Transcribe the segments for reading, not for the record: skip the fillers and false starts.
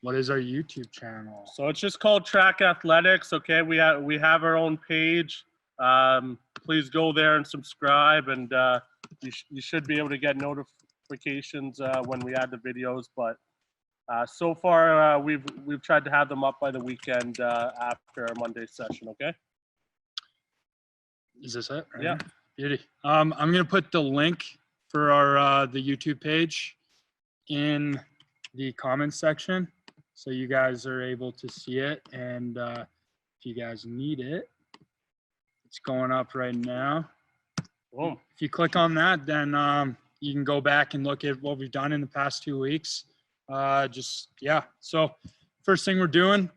what is our YouTube channel? So it's just called TRAC Athletics. Okay, we have our own page. Please go there and subscribe, and you should be able to get notifications when we add the videos. But so far, we've tried to have them up by the weekend after our Monday session. Okay. Is this it? Right yeah. Here? Beauty. I'm gonna put the link for our the YouTube page in the comments section, so you guys are able to see it. And if you guys need it, it's going up right now. Boom. If you click on that, then you can go back and look at what we've done in the past 2 weeks. So first thing we're doing,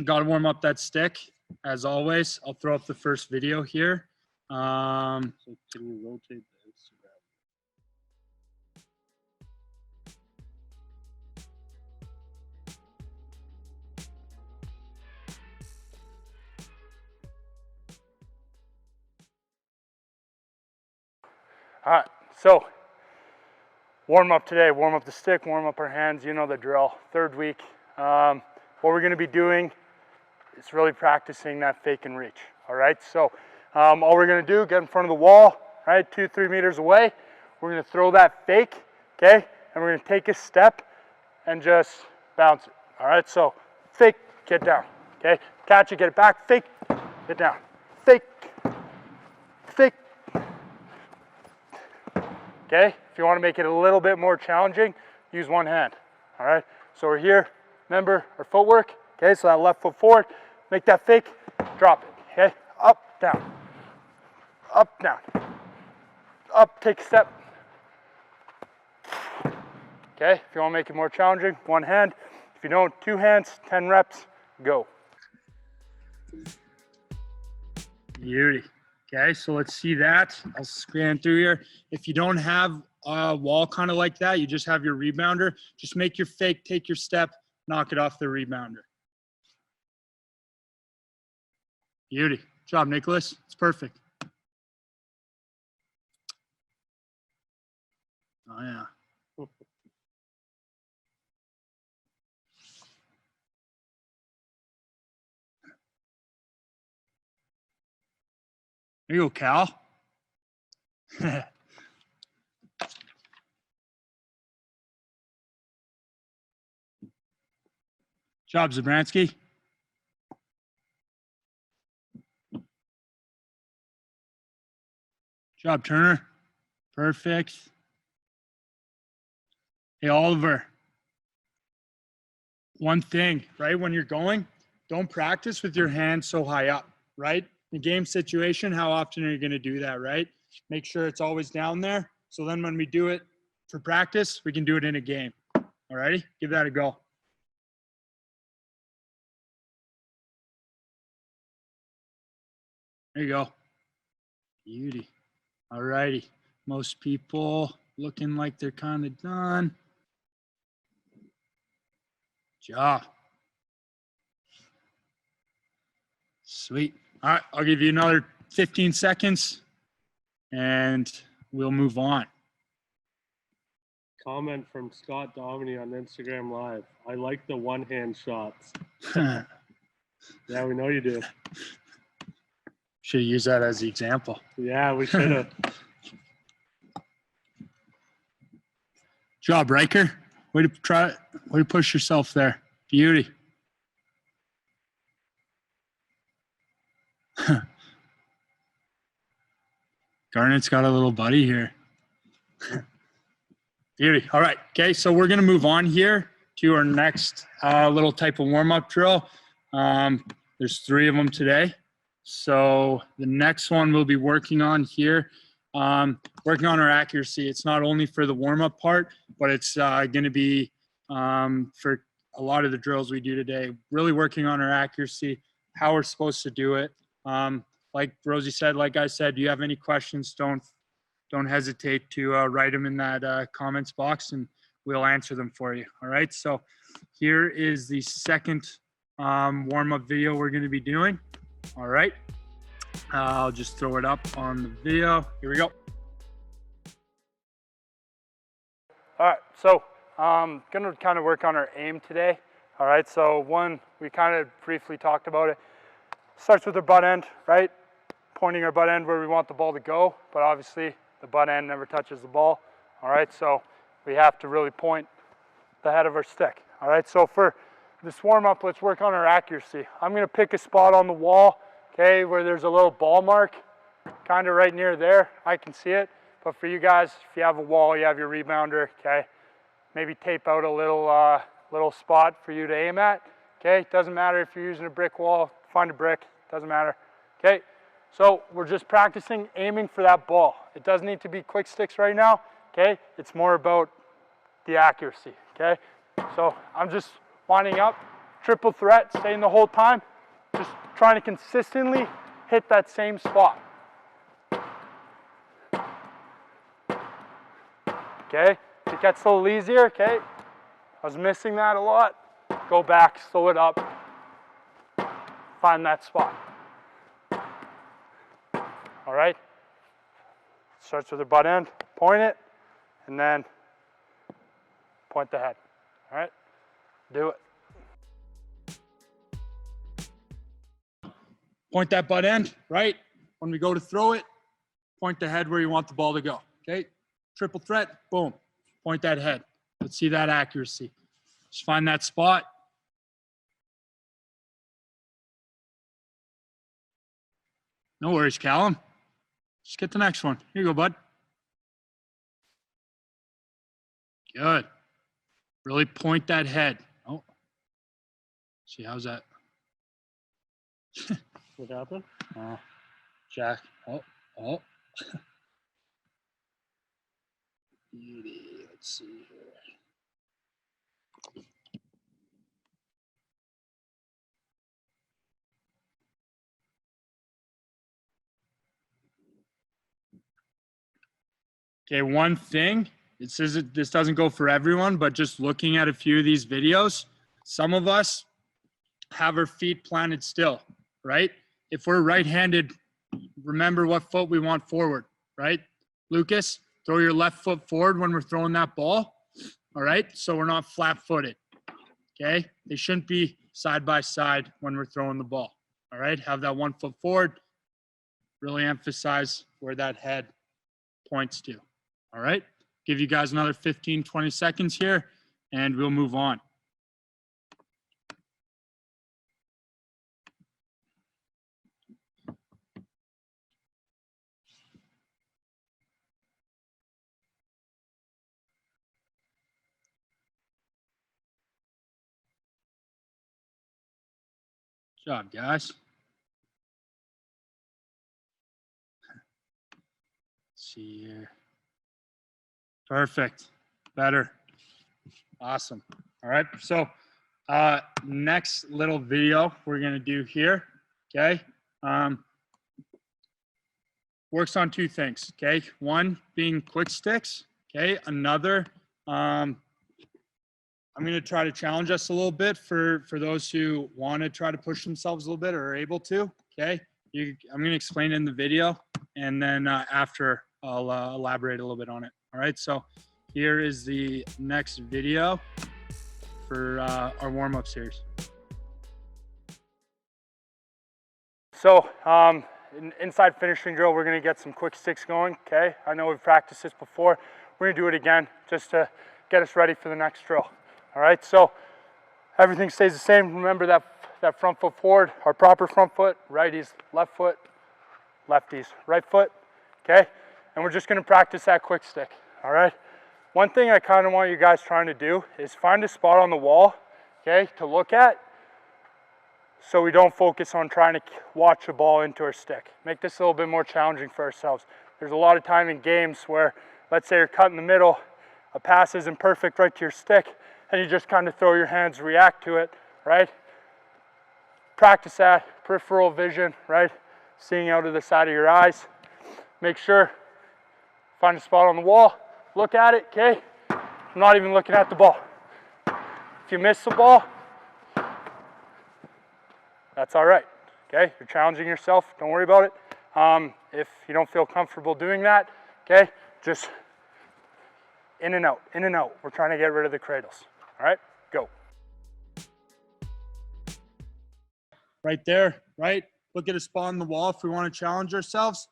got to warm up that stick. As always, I'll throw up the first video here. So can you rotate the Instagram? All right, so warm up today, warm up the stick, warm up our hands, you know the drill. Third week. What we're gonna be doing is really practicing that fake and reach, all right? So all we're gonna do, get in front of the wall, right, 2-3 meters away. We're gonna throw that fake, okay? And we're gonna take a step and just bounce it, all right? So fake, get down, okay? Catch it, get it back, fake, get down, fake, fake. Okay, if you want to make it a little bit more challenging, use one hand, all right? So we're here, remember our footwork, okay? So that left foot forward, make that fake, drop it, okay? Up, down, up, take a step. Okay, if you want to make it more challenging, one hand. If you don't, 2 hands, 10 reps, go. Beauty. Okay, so let's see that. I'll scan through here. If you don't have a wall kind of like that, you just have your rebounder, just make your fake, take your step, knock it off the rebounder. Beauty. Good job, Nicholas. It's perfect. Oh, yeah. There you go, Cal. Job, Zabransky. Job, Turner. Perfect. Hey, Oliver. One thing, right? When you're going, don't practice with your hands so high up, right? In game situation, how often are you going to do that, right? Make sure it's always down there. So then when we do it for practice, we can do it in a game. All righty? Give that a go. There you go. Beauty. All righty. Most people looking like they're kind of done. Job. Sweet. All right, I'll give you another 15 seconds and we'll move on. Comment from Scott Dominy on Instagram Live. I like the one-hand shots. Yeah, we know you do. Should have used that as the example. Yeah, we should have. Job, Riker. Way to push yourself there. Beauty. Garnet's got a little buddy here. Beauty. All right. Okay, so we're going to move on here to our next little type of warm-up drill. There's 3 of them today. So the next one we'll be working on here, working on our accuracy. It's not only for the warm-up part, but it's going to be for a lot of the drills we do today. Really working on our accuracy, how we're supposed to do it. Like Rosie said, like I said, do you have any questions, don't hesitate to write them in that comments box and we'll answer them for you. All right, so here is the second warm-up video we're going to be doing. All right, I'll just throw it up on the video. Here we go. All right, so going to kind of work on our aim today. All right, so one, we kind of briefly talked about it. Starts with the butt end, right? Pointing our butt end where we want the ball to go, but obviously the butt end never touches the ball. All right, so we have to really point the head of our stick. All right, so for this warm-up, let's work on our accuracy. I'm gonna pick a spot on the wall, okay, where there's a little ball mark, kind of right near there. I can see it, but for you guys, if you have a wall, you have your rebounder, okay, maybe tape out a little spot for you to aim at, okay? Doesn't matter if you're using a brick wall, find a brick, doesn't matter, okay? So we're just practicing aiming for that ball. It doesn't need to be quick sticks right now, okay? It's more about the accuracy, okay? So I'm just winding up, triple threat, staying the whole time, just trying to consistently hit that same spot. Okay, it gets a little easier, okay? I was missing that a lot. Go back, slow it up, find that spot. All right, starts with the butt end, point it, and then point the head. All right, do it. Point that butt end, right? When we go to throw it, point the head where you want the ball to go, okay? Triple threat, boom, point that head. Let's see that accuracy. Just find that spot. No worries, Callum. Just get the next one. Here you go, bud. Good. Really point that head. Oh. See, how's that? What happened? Oh, Jack. Oh. Beauty. Let's see here. Okay, one thing, it says this doesn't go for everyone, but just looking at a few of these videos, some of us have our feet planted still, right? If we're right-handed, remember what foot we want forward, right? Lucas, throw your left foot forward when we're throwing that ball, all right? So we're not flat-footed, okay? They shouldn't be side by side when we're throwing the ball, all right? Have that 1 foot forward, really emphasize where that head points to. All right, give you guys another 15, 20 seconds here, and we'll move on. Good job, guys. Let's see here. Perfect. Better. Awesome. All right. So next little video we're going to do here, okay, works on two things, okay? One being quick sticks, okay? Another, I'm going to try to challenge us a little bit for those who want to try to push themselves a little bit or are able to, okay? I'm going to explain it in the video, and then after I'll elaborate a little bit on it. All right, so here is the next video for our warm-up series. So inside finishing drill, we're going to get some quick sticks going, okay? I know we've practiced this before. We're going to do it again just to get us ready for the next drill. All right, so everything stays the same. Remember that front foot forward, our proper front foot, righties, left foot, lefties, right foot, okay? And we're just gonna practice that quick stick, all right? One thing I kind of want you guys trying to do is find a spot on the wall, okay, to look at so we don't focus on trying to watch the ball into our stick. Make this a little bit more challenging for ourselves. There's a lot of time in games where, let's say you're cut in the middle, a pass isn't perfect right to your stick, and you just kind of throw your hands, react to it, right? Practice that, peripheral vision, right? Seeing out of the side of your eyes. Make sure, find a spot on the wall, look at it, okay? I'm not even looking at the ball. If you miss the ball, that's all right, okay? You're challenging yourself, don't worry about it. If you don't feel comfortable doing that, okay, just in and out, in and out. We're trying to get rid of the cradles, all right? Go. right there, right? Look at a spot on the wall if we want to challenge ourselves,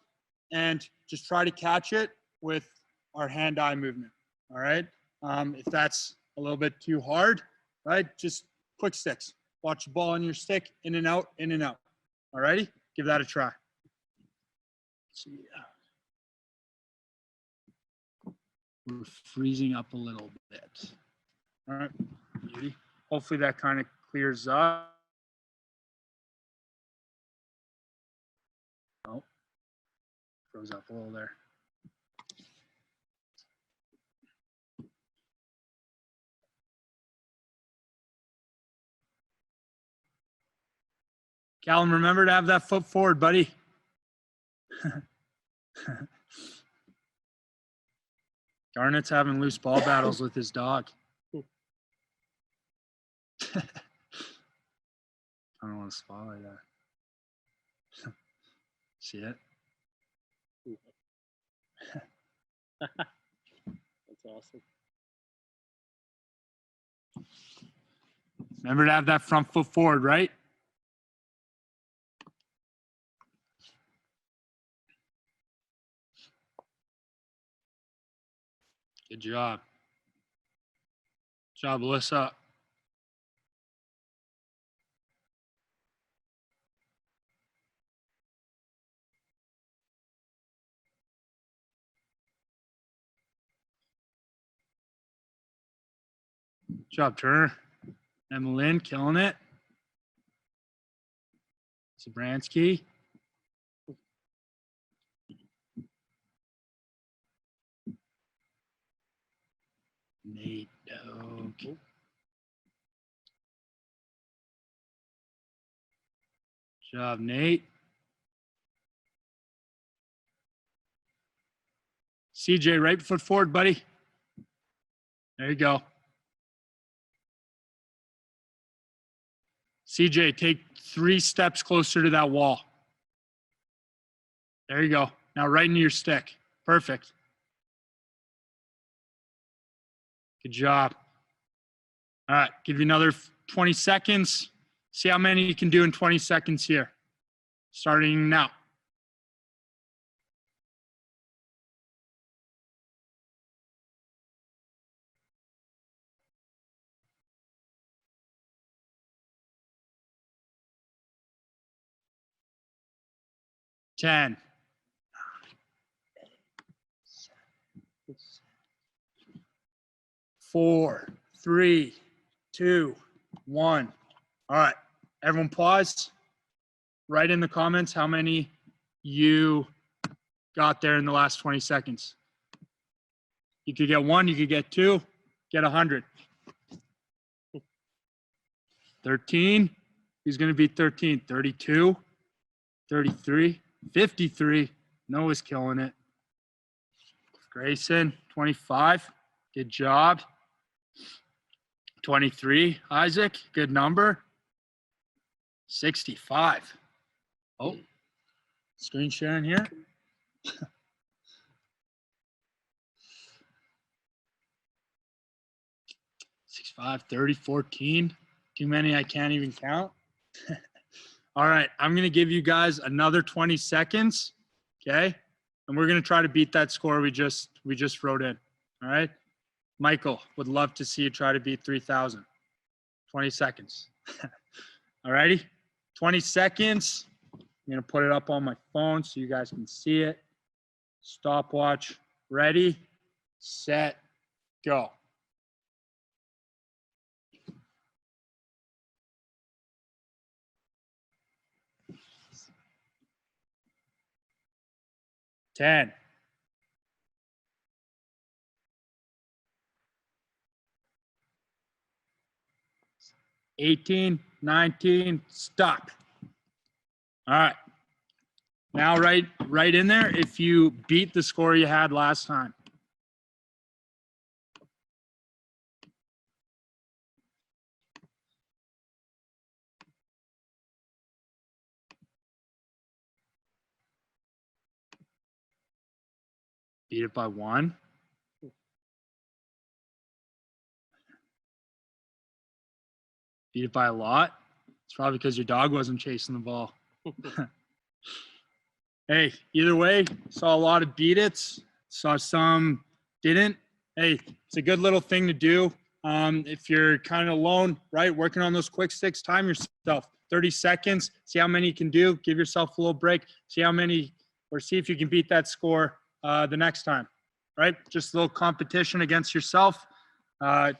and just try to catch it with our hand-eye movement, all right? If that's a little bit too hard, right, just quick sticks. Watch the ball on your stick, in and out, in and out. All righty? Give that a try. See. We're freezing up a little bit. All right, beauty. Hopefully that kind of clears up. Oh, froze up a little there. Callum, remember to have that foot forward, buddy. Garnett's having loose ball battles with his dog. I don't want to spotlight that. See it? That's awesome. Remember to have that front foot forward, right? Good job. Good job, Alyssa. Good job, Turner. Emmeline killing it. Zabransky. Nate Doak. Good job, Nate. CJ, right foot forward, buddy. There you go. CJ, take 3 steps closer to that wall. There you go. Now right into your stick. Perfect. Good job. All right, give you another 20 seconds. See how many you can do in 20 seconds here. Starting now. Ten. 4, 3, 2, 1. All right, everyone pause. Write in the comments how many you got there in the last 20 seconds. You could get 1, you could get 2, get 100. 13. Who's going to beat 13? 32, 33, 53. Noah's killing it. Grayson, 25. Good job. 23. Isaac, good number. 65. Oh, screen sharing here. 65, 30, 14. Too many I can't even count. All right, I'm going to give you guys another 20 seconds, okay? And we're going to try to beat that score we just wrote in, all right? Michael, would love to see you try to beat 3,000. 20 seconds. All righty, 20 seconds. I'm going to put it up on my phone so you guys can see it. Stopwatch, ready, set, go. Ten. 18, 19, stop. All right. Now right in there if you beat the score you had last time. Beat it by 1. Beat it by a lot. It's It's probably because your dog wasn't chasing the ball. Hey, either way, saw a lot of beat it's, saw some didn't. Hey, it's a good little thing to do. If you're kind of alone, right, working on those quick sticks, time yourself 30 seconds, see how many you can do, give yourself a little break, see how many, or see if you can beat that score the next time, right? Just a little competition against yourself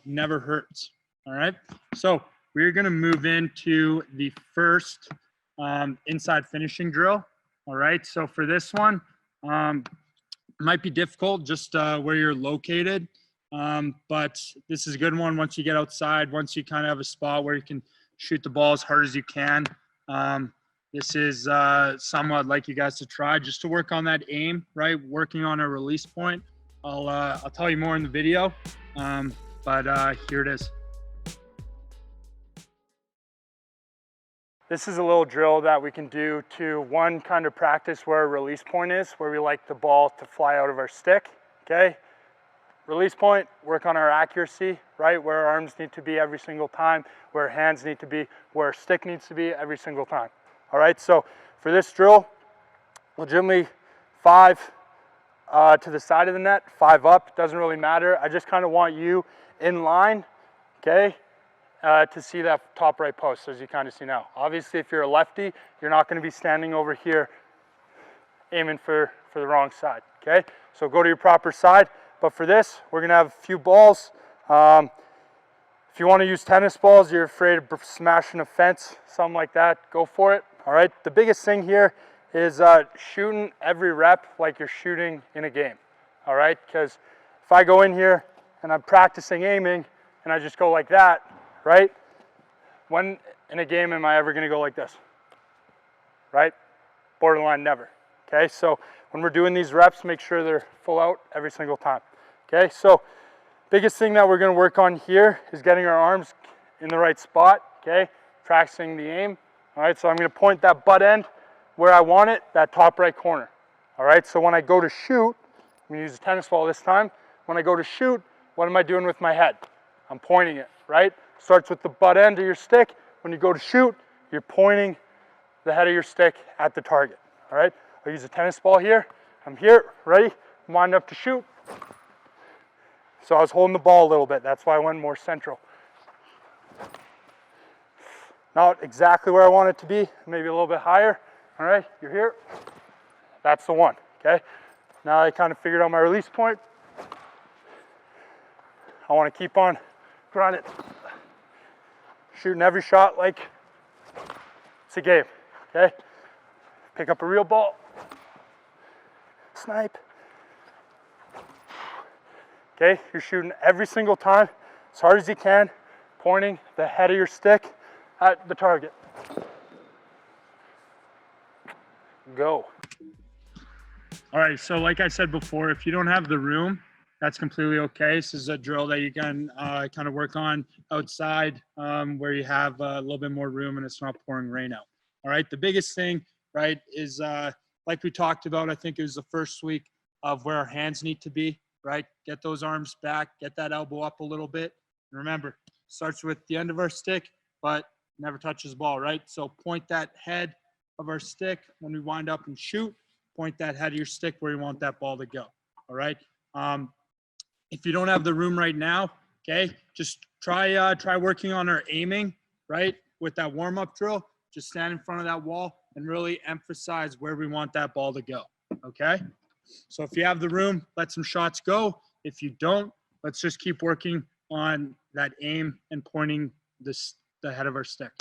never hurts, all right? So we're going to move into the first inside finishing drill, all right? So for this one, it might be difficult just where you're located, but this is a good one once you get outside, once you kind of have a spot where you can shoot the ball as hard as you can. This is somewhat I'd like you guys to try just to work on that aim, right? Working on a release point. I'll tell you more in the video, but here it is. This is a little drill that we can do to one kind of practice where a release point is, where we like the ball to fly out of our stick, okay? Release point, work on our accuracy, right? Where our arms need to be every single time, where our hands need to be, where our stick needs to be every single time. All right, so for this drill, legitimately 5 to the side of the net, 5 up, doesn't really matter. I just kind of want you in line, okay? To see that top right post, as you kind of see now. Obviously, if you're a lefty, you're not going to be standing over here aiming for the wrong side, okay? So go to your proper side. But for this, we're going to have a few balls. If you want to use tennis balls, you're afraid of smashing a fence, something like that, go for it, all right? The biggest thing here is shooting every rep like you're shooting in a game, all right? Because if I go in here and I'm practicing aiming and I just go like that, right? When in a game am I ever going to go like this? Right? Borderline never. Okay, so when we're doing these reps, make sure they're full out every single time. Okay, so biggest thing that we're going to work on here is getting our arms in the right spot. Okay, practicing the aim. All right, so I'm going to point that butt end where I want it, that top right corner. All right, so when I go to shoot, I'm going to use a tennis ball this time. When I go to shoot, what am I doing with my head? I'm pointing it, right? Starts with the butt end of your stick. When you go to shoot, you're pointing the head of your stick at the target, all right? I'll use a tennis ball here. I'm here, ready, I'm lined up to shoot. So I was holding the ball a little bit. That's why I went more central. Not exactly where I want it to be, maybe a little bit higher. All right, you're here. That's the one, okay? Now I kind of figured out my release point. I want to keep on grinding. Shooting every shot like it's a game, okay? Pick up a real ball, snipe. Okay, you're shooting every single time as hard as you can, pointing the head of your stick at the target. Go. All right, so like I said before, if you don't have the room, that's completely okay. This is a drill that you can kind of work on outside where you have a little bit more room and it's not pouring rain out. All right, the biggest thing, right, is like we talked about, I think it was the first week of where our hands need to be, right? Get those arms back, get that elbow up a little bit. And remember, starts with the end of our stick, but never touches the ball, right? So point that head of our stick when we wind up and shoot, point that head of your stick where you want that ball to go, all right? If you don't have the room right now, okay, just try working on our aiming, right? With that warm-up drill, just stand in front of that wall and really emphasize where we want that ball to go, okay? So if you have the room, let some shots go. If you don't, let's just keep working on that aim and pointing the head of our stick.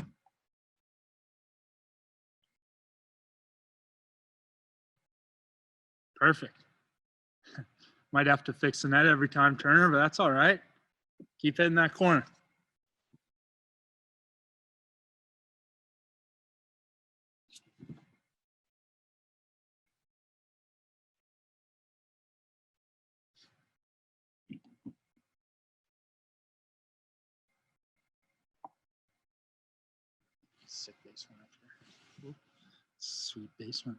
Perfect. Might have to fix the net every time, Turner, but that's all right. Keep it in that corner. Sick base one after. Sweet basement.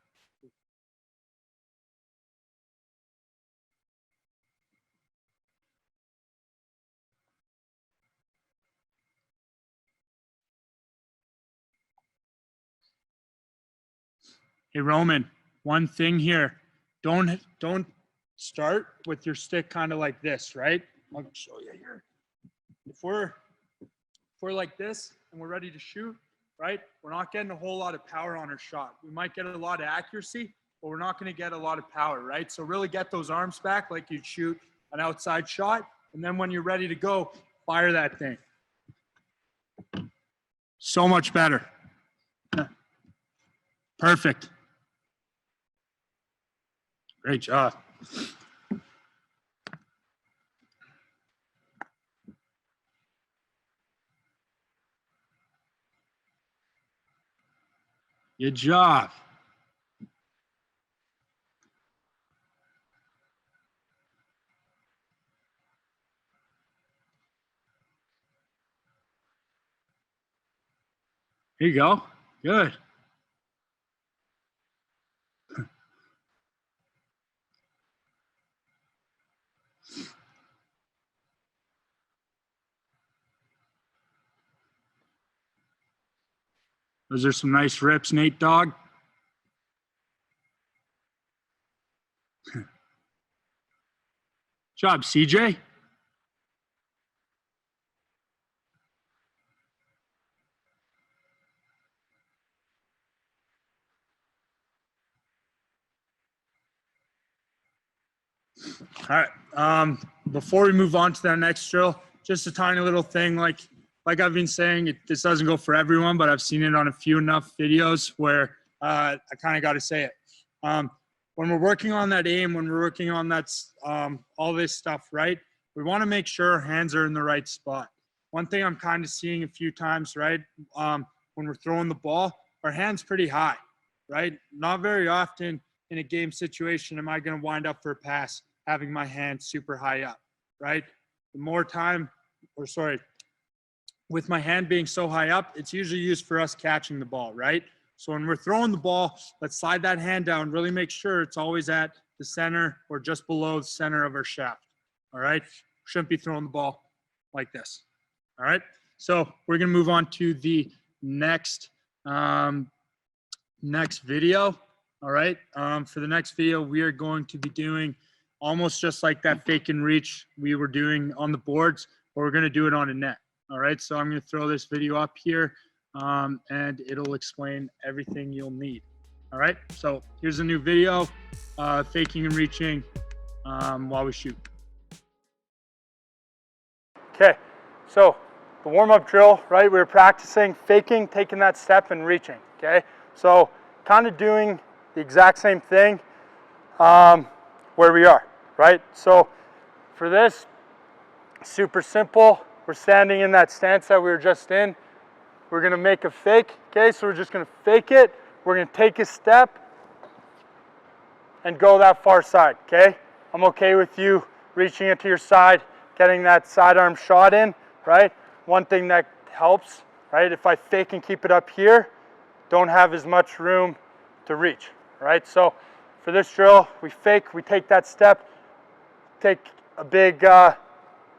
Hey, Roman, one thing here. Don't start with your stick kind of like this, right? I'll show you here. If we're like this and we're ready to shoot, right? We're not getting a whole lot of power on our shot. We might get a lot of accuracy, but we're not going to get a lot of power, right? So really get those arms back like you'd shoot an outside shot. And then when you're ready to go, fire that thing. So much better. Perfect. Great job. Good job. Here you go. Good. Those are some nice rips, Nate Dog. Job, CJ. All right. Before we move on to that next drill, just a tiny little thing. Like I've been saying, this doesn't go for everyone, but I've seen it on a few enough videos where I kind of got to say it. When we're working on that aim, when we're working on that, all this stuff, right? We want to make sure our hands are in the right spot. One thing I'm kind of seeing a few times, right? When we're throwing the ball, our hand's pretty high, right? Not very often in a game situation am I going to wind up for a pass having my hand super high up, right? The more time, with my hand being so high up, it's usually used for us catching the ball, right? So when we're throwing the ball, let's slide that hand down, really make sure it's always at the center or just below the center of our shaft, all right? Shouldn't be throwing the ball like this, all right? So we're gonna move on to the next video, all right? For the next video, we are going to be doing almost just like that fake and reach we were doing on the boards, but we're gonna do it on a net, all right? So I'm gonna throw this video up here and it'll explain everything you'll need, all right? So here's a new video, faking and reaching while we shoot. Okay, so the warm-up drill, right? We were practicing faking, taking that step and reaching, okay? So kind of doing the exact same thing where we are, right? So for this, super simple. We're standing in that stance that we were just in. We're gonna make a fake, okay? So we're just gonna fake it. We're gonna take a step and go that far side, okay? I'm okay with you reaching it to your side, getting that sidearm shot in, right? One thing that helps, right? If I fake and keep it up here, don't have as much room to reach, right? So for this drill, we fake, we take that step, take a big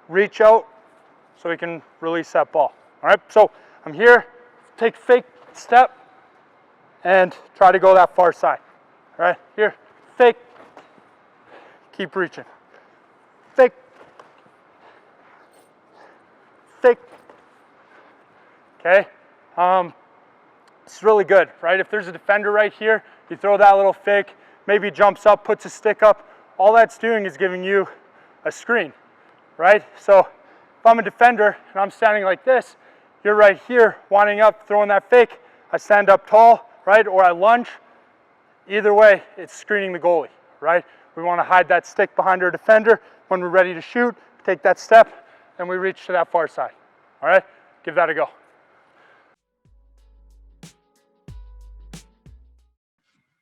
reach out so we can release that ball, all right? So I'm here, take fake step and try to go that far side, all right? Here, fake, keep reaching, fake, fake, okay? It's really good, right? If there's a defender right here, you throw that little fake, maybe jumps up, puts a stick up, all that's doing is giving you a screen, right? So if I'm a defender and I'm standing like this, you're right here, winding up, throwing that fake, I stand up tall, right? Or I lunge. Either way, it's screening the goalie, right? We want to hide that stick behind our defender. When we're ready to shoot, take that step, and we reach to that far side, all right? Give that a go.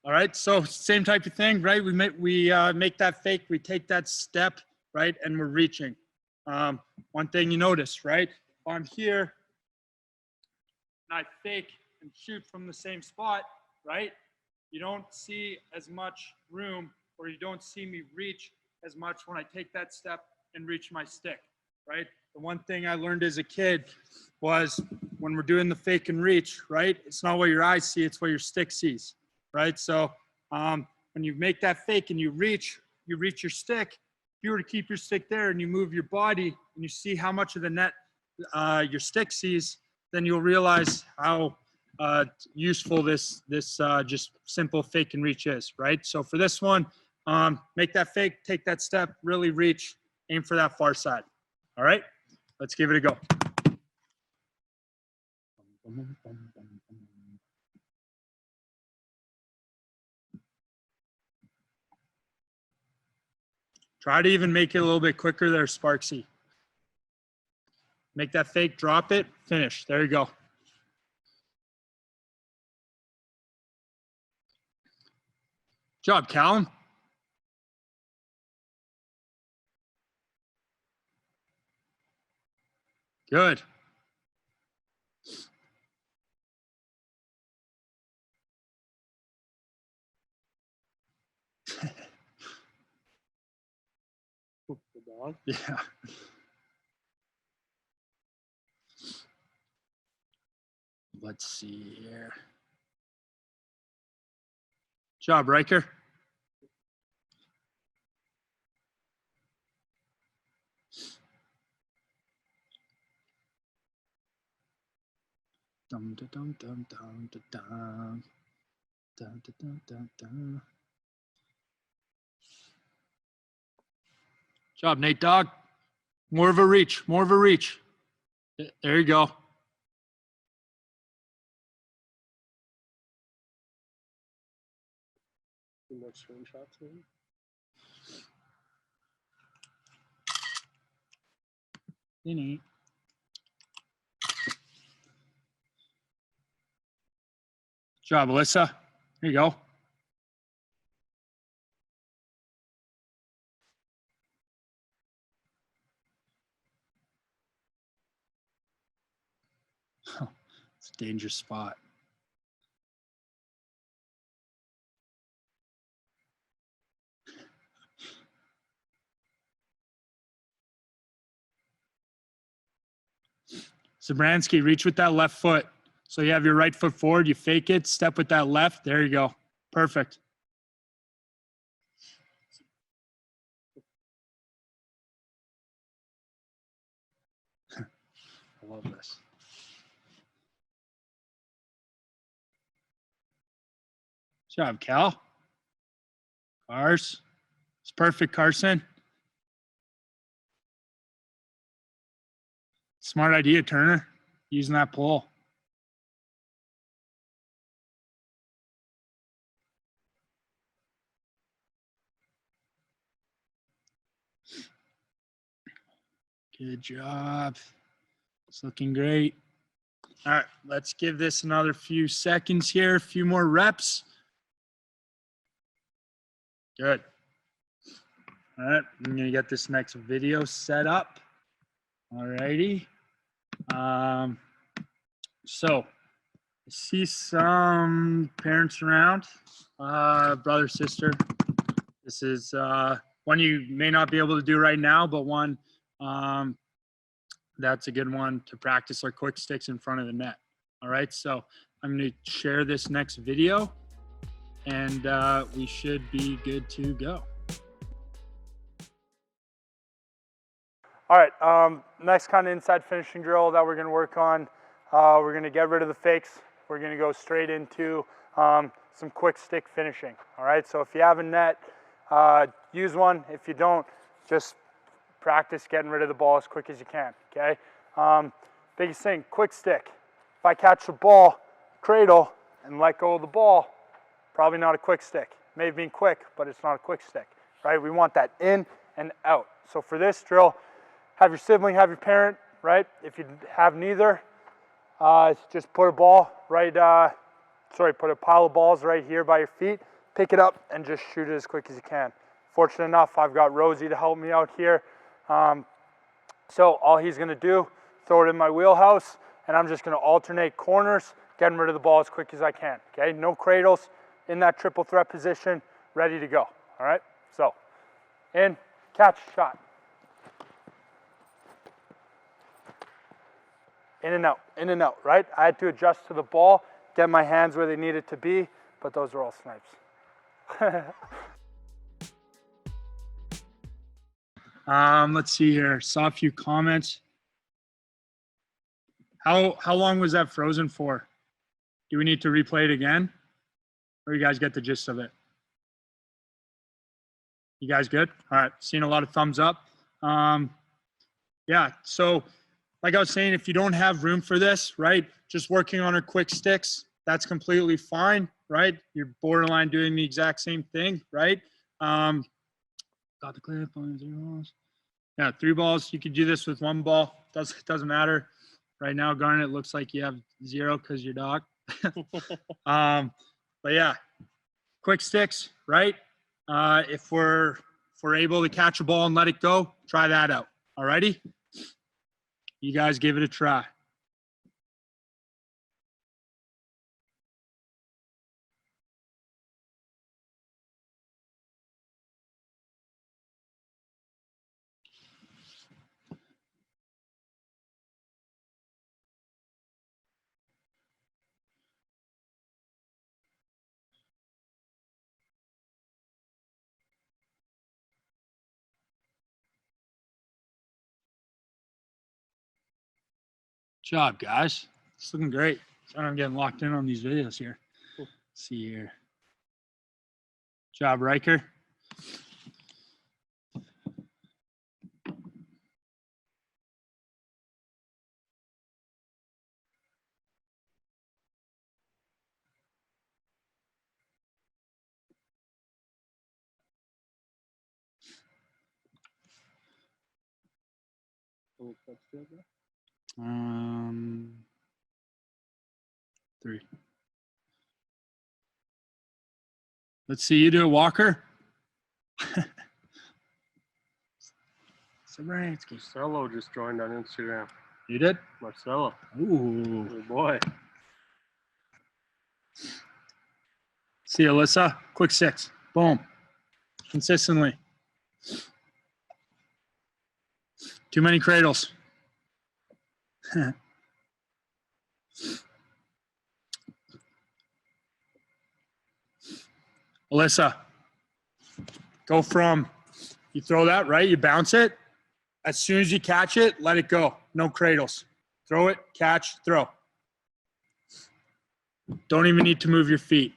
All right, so same type of thing, right? We make that fake, we take that step, right? And we're reaching. One thing you notice, right? If I'm here, and I fake and shoot from the same spot, right? You don't see as much room, or you don't see me reach as much when I take that step and reach my stick, right? The one thing I learned as a kid was when we're doing the fake and reach, right? It's not what your eyes see, it's what your stick sees. right? So when you make that fake and you reach your stick, if you were to keep your stick there and you move your body and you see how much of the net your stick sees, then you'll realize how useful this just simple fake and reach is, right? So for this one, make that fake, take that step, really reach, aim for that far side. All right, let's give it a go. Try to even make it a little bit quicker there, Sparksy. Make that fake, drop it, finish. There you go. Job, Callum. Good. Yeah. Let's see here. Job, Riker. Dum dum dum dum dum dum dum dum dum dum. Job, Nate Dog. More of a reach. More of a reach. There you go. More screenshots, maybe? Neat. Job, Alyssa. There you go. It's a dangerous spot. Zabransky, reach with that left foot. So you have your right foot forward, you fake it, step with that left. There you go. Perfect. I love this. Good job, Cal. Cars. It's perfect, Carson. Smart idea, Turner, using that pole. Good job. It's looking great. All right, let's give this another few seconds here, a few more reps. Good. All right, I'm gonna get this next video set up. All righty. So I see some parents around, brother, sister. This is one you may not be able to do right now, but one that's a good one to practice our quick sticks in front of the net. All right, so I'm going to share this next video and we should be good to go. All right, next kind of inside finishing drill that we're going to work on. We're going to get rid of the fakes. We're going to go straight into some quick stick finishing. All right, so if you have a net, use one. If you don't, just practice getting rid of the ball as quick as you can, okay? Biggest thing, quick stick. If I catch the ball, cradle, and let go of the ball, probably not a quick stick. It may have been quick, but it's not a quick stick, right? We want that in and out. So for this drill, have your sibling, have your parent, right? If you have neither, just put a ball right, put a pile of balls right here by your feet, pick it up and just shoot it as quick as you can. Fortunate enough, I've got Rosie to help me out here. So all he's gonna do, throw it in my wheelhouse, and I'm just gonna alternate corners, getting rid of the ball as quick as I can, okay? No cradles, in that triple threat position, ready to go, all right? So, in, catch, shot. In and out, right? I had to adjust to the ball, get my hands where they needed to be, but those are all snipes. Let's see here. Saw a few comments. How long was that frozen for? Do we need to replay it again? Or you guys get the gist of it? You guys good? All right, seeing a lot of thumbs up. Yeah, so like I was saying, if you don't have room for this, right, just working on our quick sticks, that's completely fine, right? You're borderline doing the exact same thing, right? Got the clip on 3 balls. Yeah, 3 balls. You could do this with 1 ball. Doesn't matter. Right now, Garnet looks like you have 0 because you're dog. But yeah, quick sticks, right? If we're able to catch a ball and let it go, try that out. Alrighty? You guys give it a try. Good job, guys. It's looking great. Sorry, I'm getting locked in on these videos here. Let's see here. Good job, Riker. Um, 3. Let's see you do it, Walker. Marcelo just joined on Instagram. You did? Marcelo. Ooh. Good boy. See you, Alyssa. Quick 6. Boom. Consistently. Too many cradles. Alyssa, go from, you throw that, right? You bounce it. As soon as you catch it, let it go. No cradles. Throw it, catch, throw. Don't even need to move your feet.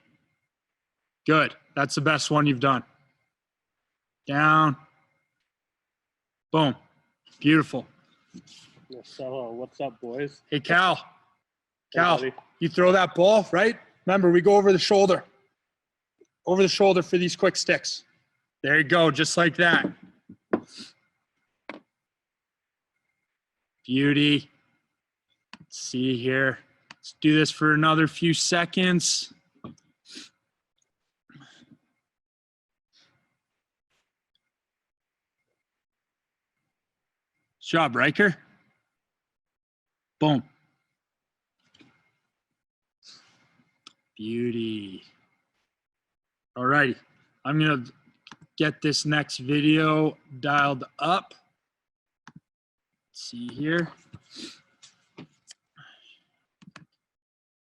Good. That's the best one you've done. Down. Boom. Beautiful. Marcelo, what's up, boys? Hey, Cal. Hey, Cal, buddy. you throw that ball, right? Remember, we go over the shoulder. Over the shoulder for these quick sticks. There you go, just like that. Beauty. Let's see here. Let's do this for another few seconds. Good job, Riker. Boom. Beauty. All righty. I'm going to get this next video dialed up. Let's see here.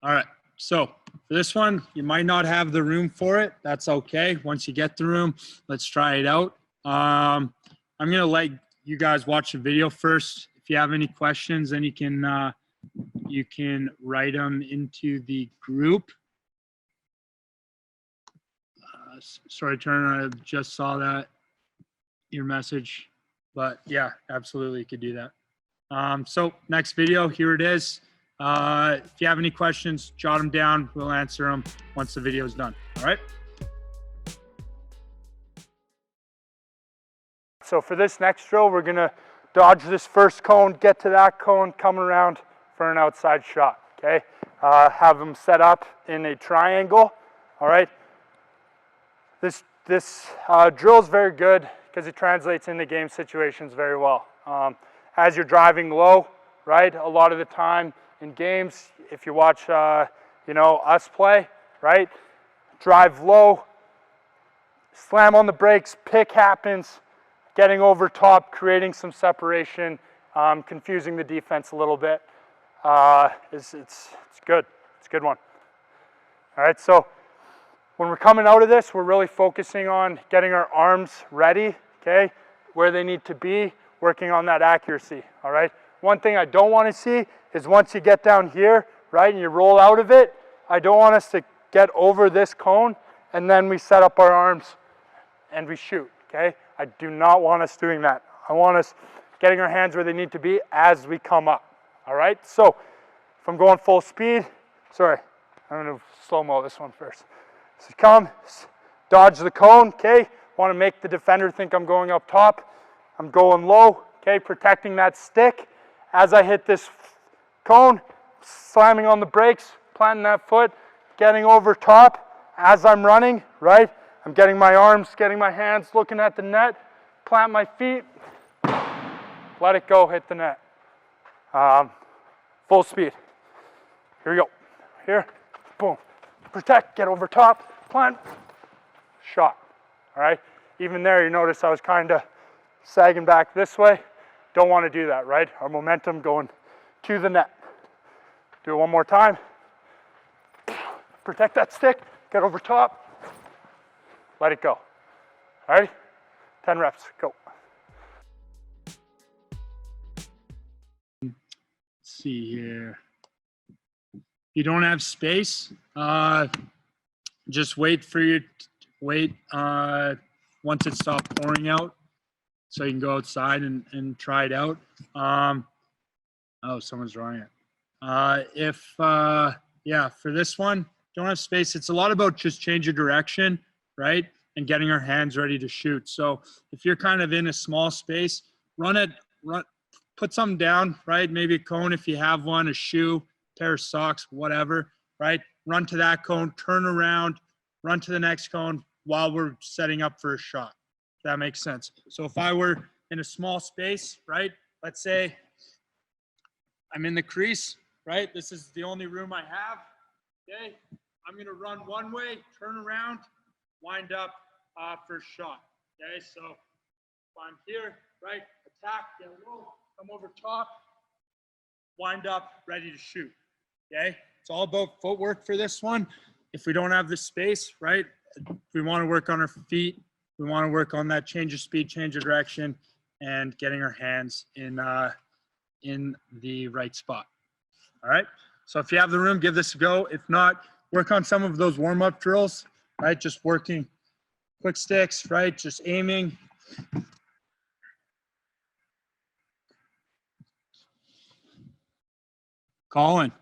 All right. So for this one, you might not have the room for it. That's okay. Once you get the room, let's try it out. I'm going to let you guys watch the video first. If you have any questions, then you can write them into the group. Sorry, Turner, I just saw that, your message. But yeah, absolutely, you could do that. So next video, here it is. If you have any questions, jot them down. We'll answer them once the video is done. All right? So for this next drill, we're gonna dodge this first cone, get to that cone, come around for an outside shot, okay? Have them set up in a triangle, all right? This drill is very good because it translates into game situations very well. As you're driving low, right, a lot of the time in games, if you watch, us play, right, drive low, slam on the brakes, pick happens, getting over top, creating some separation, confusing the defense a little bit. It's good. It's a good one. All right, so When we're coming out of this, we're really focusing on getting our arms ready, okay, where they need to be, working on that accuracy, all right? One thing I don't want to see is once you get down here, right, and you roll out of it, I don't want us to get over this cone and then we set up our arms and we shoot, okay? I do not want us doing that. I want us getting our hands where they need to be as we come up, all right? So if I'm going full speed, sorry, I'm gonna slow-mo this one first. So come, dodge the cone, okay? Want to make the defender think I'm going up top. I'm going low, okay? Protecting that stick. As I hit this cone, slamming on the brakes, planting that foot, getting over top. As I'm running, right? I'm getting my arms, getting my hands, looking at the net, plant my feet, let it go, hit the net. Full speed. Here we go. Here, boom. Protect, get over top, plant, shot. All right? Even there, you notice I was kind of sagging back this way. Don't want to do that, right? Our momentum going to the net. Do it one more time. Protect that stick, get over top, let it go. All right? 10 reps, go. Let's see here. You don't have space, just wait for your, once it stops pouring out so you can go outside and try it out. Oh, someone's drawing it. Yeah, for this one, don't have space. It's a lot about just change your direction, right? And getting our hands ready to shoot. So if you're kind of in a small space, put something down, right? Maybe a cone if you have one, a shoe, pair of socks, whatever, right? Run to that cone, turn around, run to the next cone while we're setting up for a shot. If that makes sense. So if I were in a small space, right? Let's say I'm in the crease, right? This is the only room I have, okay? I'm gonna run one way, turn around, wind up for a shot, okay? So if I'm here, right? Attack, get low, come over top, wind up, ready to shoot. Okay, it's all about footwork for this one. If we don't have the space, right, we want to work on our feet. We want to work on that change of speed, change of direction, and getting our hands in the right spot. All right, so if you have the room, give this a go. If not, work on some of those warm-up drills, right, just working quick sticks, right, just aiming. Colin.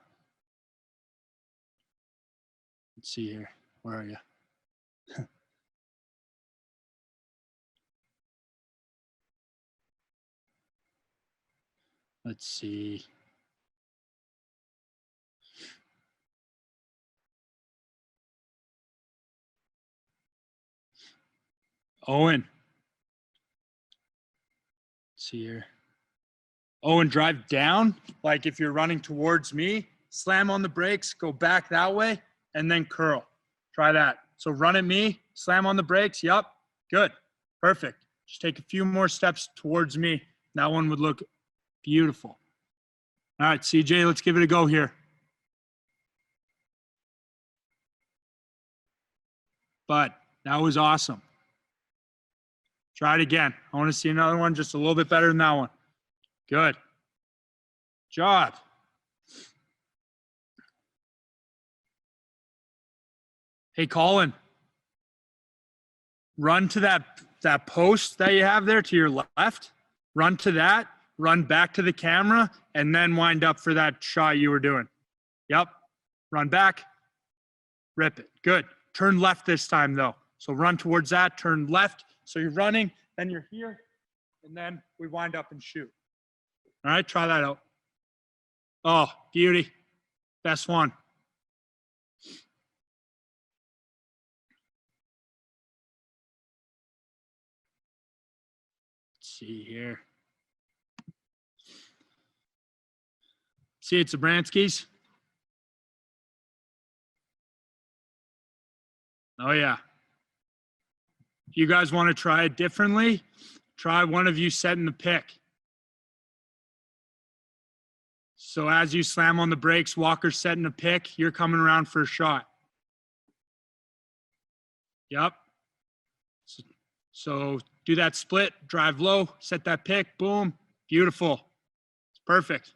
Let's see here. Where are you? Let's see. Owen. Let's see here. Owen, drive down. Like if you're running towards me, slam on the brakes, go back that way, and then curl. Try that. So run at me, slam on the brakes. Yup. Good. Perfect. Just take a few more steps towards me. That one would look beautiful. All right, CJ, let's give it a go here. But that was awesome. Try it again. I want to see another one just a little bit better than that one. Good job. Hey, Colin, run to that post that you have there to your left. Run to that, run back to the camera, and then wind up for that shot you were doing. Yep. Run back, rip it. Good. Turn left this time, though. So run towards that, turn left. So you're running, then you're here, and then we wind up and shoot. All right, try that out. Oh, beauty. Best one. Let's see here. See, it's the Branskys. Oh, yeah. If you guys want to try it differently, try one of you setting the pick. So as you slam on the brakes, Walker's setting a pick, you're coming around for a shot. Yep. So do that split, drive low, set that pick, boom, beautiful. It's perfect.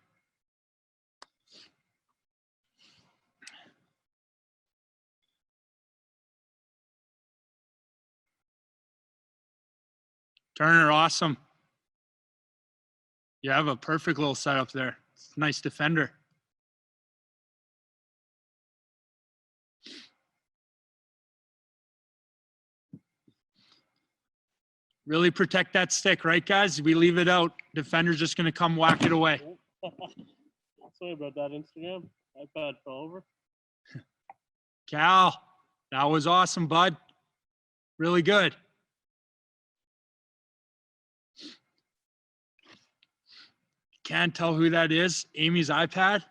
Turner, awesome. You have a perfect little setup there. Nice defender. Really protect that stick, right, guys? We leave it out. Defender's just going to come whack it away. Sorry about that, Instagram. iPad fell over. Cal, that was awesome, bud. Really good. Can't tell who that is. Amy's iPad.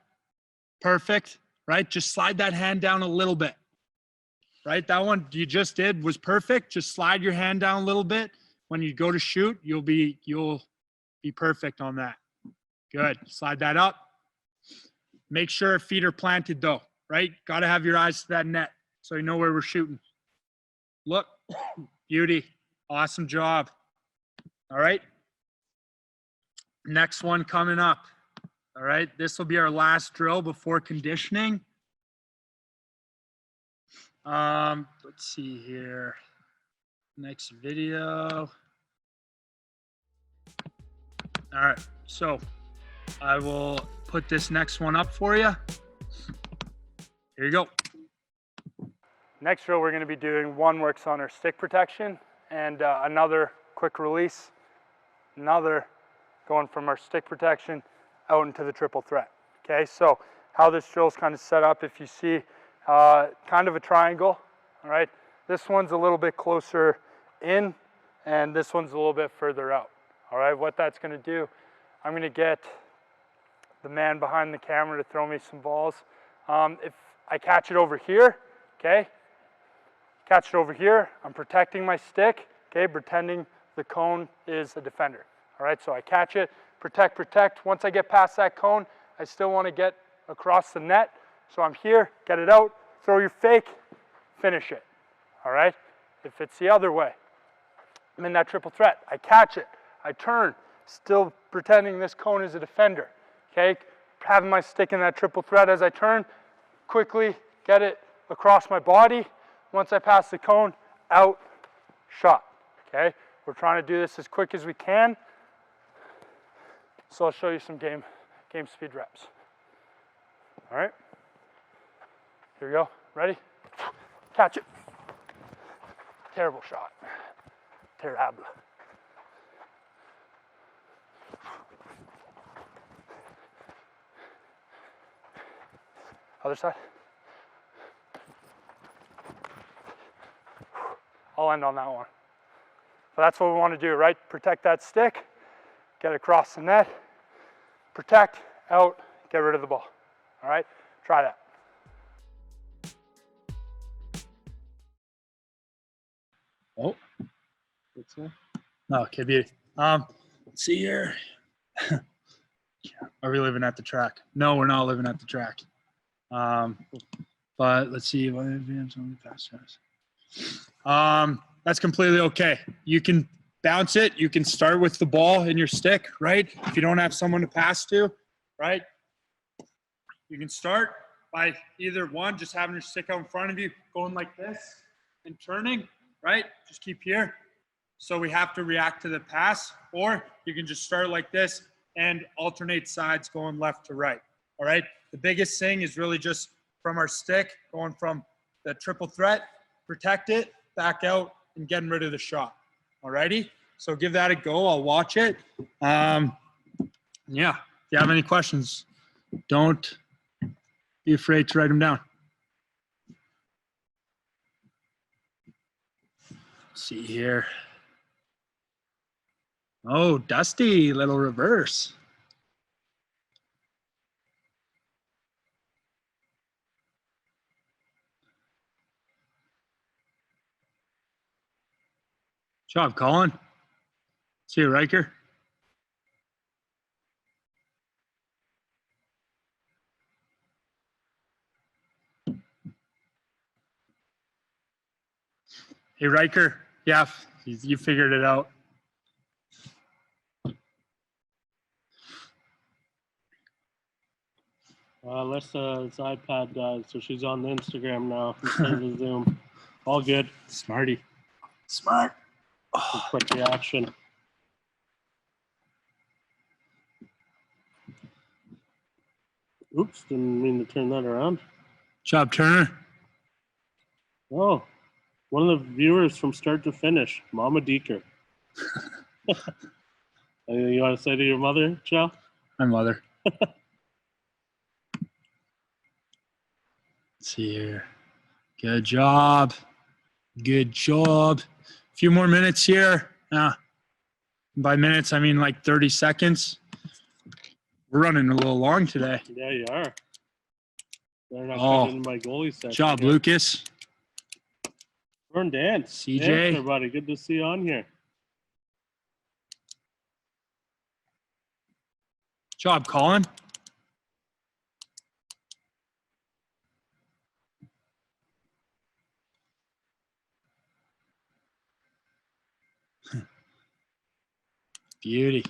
Perfect, right? Just slide that hand down a little bit, right? That one you just did was perfect. Just slide your hand down a little bit. When you go to shoot, you'll be perfect on that. Good. Slide that up. Make sure feet are planted though, right? Got to have your eyes to that net so you know where we're shooting. Look, beauty. Awesome job. All right. Next one coming up. All right. This will be our last drill before conditioning. Let's see here. Next video. All right. So I will put this next one up for you. Here you go. Next drill, we're going to be doing one works on our stick protection and another quick release. Another going from our stick protection out into the triple threat. Okay, so how this drill is kind of set up, if you see kind of a triangle, all right? This one's a little bit closer in and this one's a little bit further out. All right, what that's going to do, I'm going to get the man behind the camera to throw me some balls. If I catch it over here, okay, catch it over here, I'm protecting my stick, okay, pretending the cone is a defender. All right, so I catch it, protect, protect. Once I get past that cone, I still want to get across the net. So I'm here, get it out, throw your fake, finish it. All right, if it's the other way, I'm in that triple threat. I catch it, I turn, still pretending this cone is a defender. Okay, having my stick in that triple threat as I turn, quickly get it across my body. Once I pass the cone, out, shot. Okay, we're trying to do this as quick as we can. So I'll show you some game speed reps. All right, here we go. Ready? Catch it. Terrible shot. Terrible. Other side. I'll end on that one. But that's what we want to do, right? Protect that stick, get across the net, protect, out, get rid of the ball. All right, try that. Oh, okay, beauty. Let's see here. Are we living at the track? No, we're not living at the track. But let's see. That's completely okay. You can bounce it. You can start with the ball in your stick, right? If you don't have someone to pass to, right? You can start by either one, just having your stick out in front of you, going like this and turning, right? Just keep here. So we have to react to the pass, or you can just start like this and alternate sides going left to right, all right? The biggest thing is really just from our stick, going from the triple threat, protect it, back out, and getting rid of the shot, all righty? So give that a go. I'll watch it. Yeah, if you have any questions, don't be afraid to write them down. Let's see here. Oh, Dusty, little reverse. Good job, Colin. See you, Riker. Hey, Riker. Yeah, you figured it out. Alyssa's iPad died, so she's on the Instagram now instead of the Zoom. All good. Smarty. Smart. A quick reaction. Oops, didn't mean to turn that around. Job, Turner. Oh, one of the viewers from start to finish, Mama Deeker. Anything you want to say to your mother, Chal? My mother. Let's see here. Good job. Good job. A few more minutes here. By minutes, I mean like 30 seconds. We're running a little long today. Yeah, you are. They're not coming in my goalie section. Job, here. Lucas. Burn Dance. CJ. Thanks, everybody. Good to see you on here. Job, Colin. Beauty.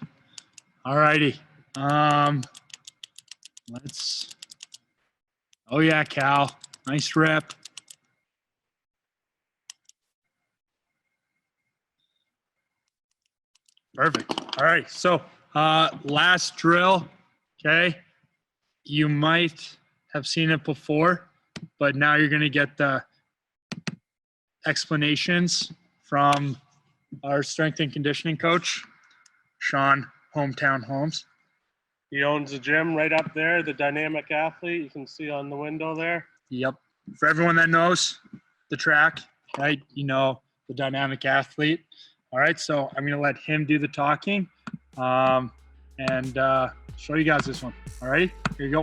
All righty. Let's. Oh yeah, Cal. Nice rep. Perfect. All right. So last drill. Okay. You might have seen it before, but now you're going to get the explanations from our strength and conditioning coach, Sean Hometown Holmes. He owns a gym right up there, the Dynamic Athlete. You can see on the window there. Yep. For everyone that knows the TRAC, right? You know, the Dynamic Athlete. All right. So I'm going to let him do the talking and show you guys this one. All right. Here you go.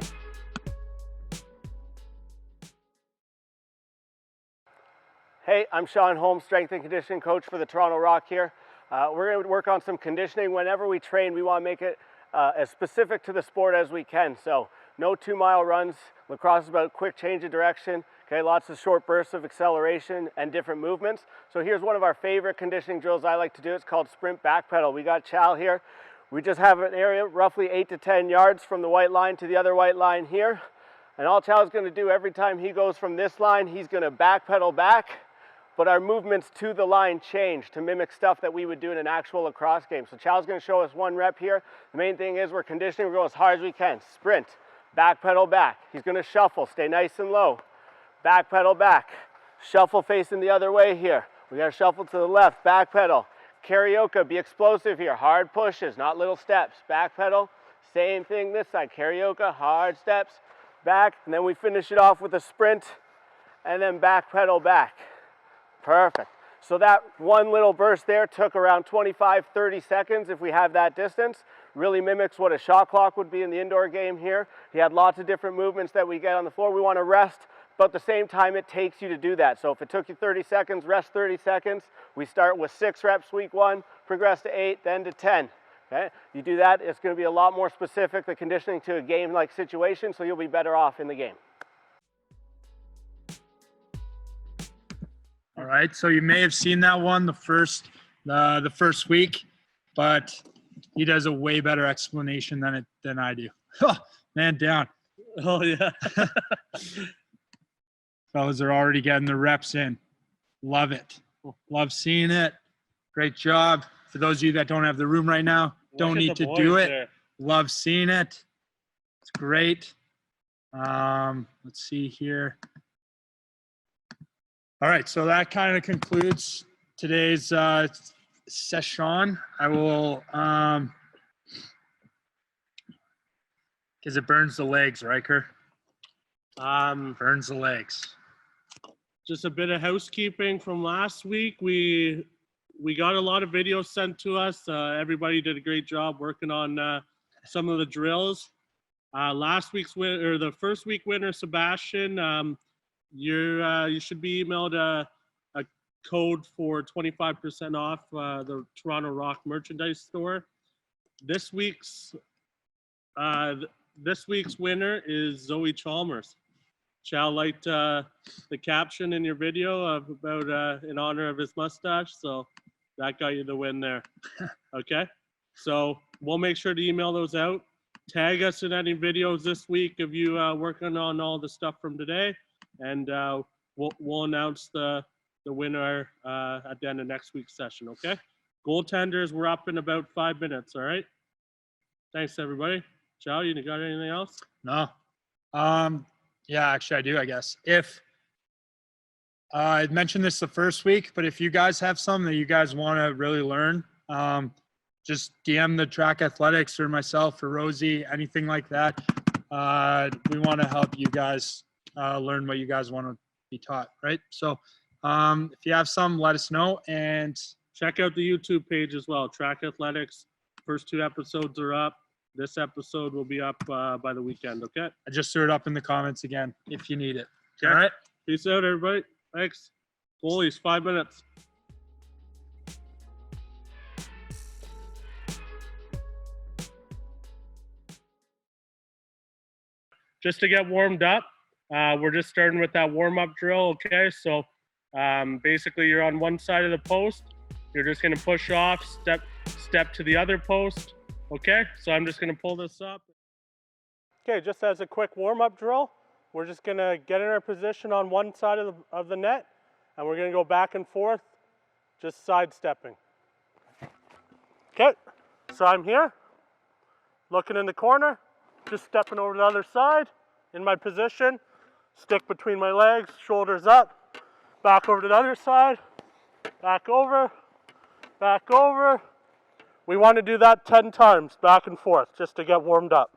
Hey, I'm Sean Holmes, strength and conditioning coach for the Toronto Rock here. We're going to work on some conditioning. Whenever we train, we want to make it as specific to the sport as we can. So no 2-mile runs. Lacrosse is about a quick change of direction. Okay, lots of short bursts of acceleration and different movements. So here's one of our favorite conditioning drills I like to do. It's called sprint back pedal. We got Chal here. We just have an area roughly 8 to 10 yards from the white line to the other white line here. And all Chal's going to do every time he goes from this line, he's going to back pedal back. But our movements to the line change to mimic stuff that we would do in an actual lacrosse game. So Chal's going to show us one rep here. The main thing is we're conditioning. We're going as hard as we can. Sprint, back pedal back. He's going to shuffle, stay nice and low. Back pedal back. Shuffle facing the other way here. We got to shuffle to the left, back pedal. Karaoke, be explosive here. Hard pushes, not little steps. Back pedal, same thing this side. Karaoke, hard steps, back. And then we finish it off with a sprint and then back pedal back. Perfect. So that one little burst there took around 25-30 seconds if we have that distance. Really mimics what a shot clock would be in the indoor game here. He had lots of different movements that we get on the floor. We want to rest, but at the same time it takes you to do that. So if it took you 30 seconds, rest 30 seconds. We start with 6 reps week 1, progress to 8, then to 10. Okay? You do that, it's going to be a lot more specific, the conditioning to a game-like situation, so you'll be better off in the game. All right, so you may have seen that one the first week, but he does a way better explanation than I do. Man down. Oh, yeah. Fellas are already getting the reps in. Love it. Love seeing it. Great job. For those of you that don't have the room right now, don't need to do it. There. Love seeing it. It's great. Let's see here. All right, so that kind of concludes today's session. I will, because it burns the legs, right, Kerr? Burns the legs. Just a bit of housekeeping from last week. We got a lot of videos sent to us. Everybody did a great job working on some of the drills. Last week's winner, or the first week winner, Sebastian. You should be emailed a code for 25% off the Toronto Rock merchandise store. This week's winner is Zoe Chalmers. Chal liked the caption in your video about in honor of his mustache, so that got you the win there. Okay, so we'll make sure to email those out. Tag us in any videos this week of you working on all the stuff from today, and we'll announce the winner at the end of next week's session. Okay, goaltenders, we're up in about 5 minutes. All right. Thanks, everybody. Chal, you got anything else? No. Yeah, actually I do, I guess. If I mentioned this the first week, but if you guys have some that you guys want to really learn, just DM the TRAC Athletics or myself or Rosie, anything like that. We want to help you guys learn what you guys want to be taught, right? So if you have some, let us know. And check out the YouTube page as well. TRAC Athletics. First 2 episodes are up. This episode will be up by the weekend, okay? I just threw it up in the comments again if you need it. Okay. All right. Peace out, everybody. Thanks. Goalies, 5 minutes. Just to get warmed up, we're just starting with that warm-up drill, okay? So basically you're on one side of the post. You're just going to push off, step to the other post. Okay, so I'm just going to pull this up. Okay, just as a quick warm-up drill, we're just going to get in our position on one side of the net, and we're going to go back and forth, just sidestepping. Okay, so I'm here, looking in the corner, just stepping over to the other side, in my position, stick between my legs, shoulders up, back over to the other side, back over, back over. We want to do that 10 times, back and forth, just to get warmed up.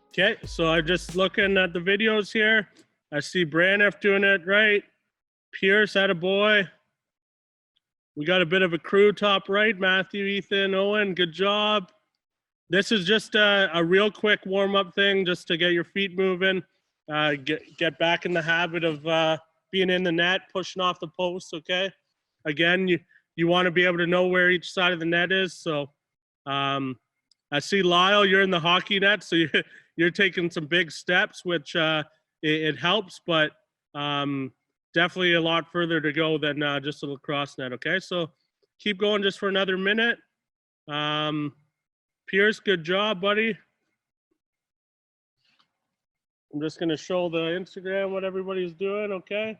Okay, so I'm just looking at the videos here. I see Braniff doing it right. Pierce, attaboy. We got a bit of a crew top right. Matthew, Ethan, Owen, good job. This is just a real quick warm-up thing, just to get your feet moving, get back in the habit of being in the net, pushing off the post, okay? Again, you want to be able to know where each side of the net is. So I see Lyle, you're in the hockey net, so you're taking some big steps, which it helps, but definitely a lot further to go than just a lacrosse net, okay? So keep going just for another minute. Pierce, good job, buddy. I'm just going to show the Instagram what everybody's doing, okay?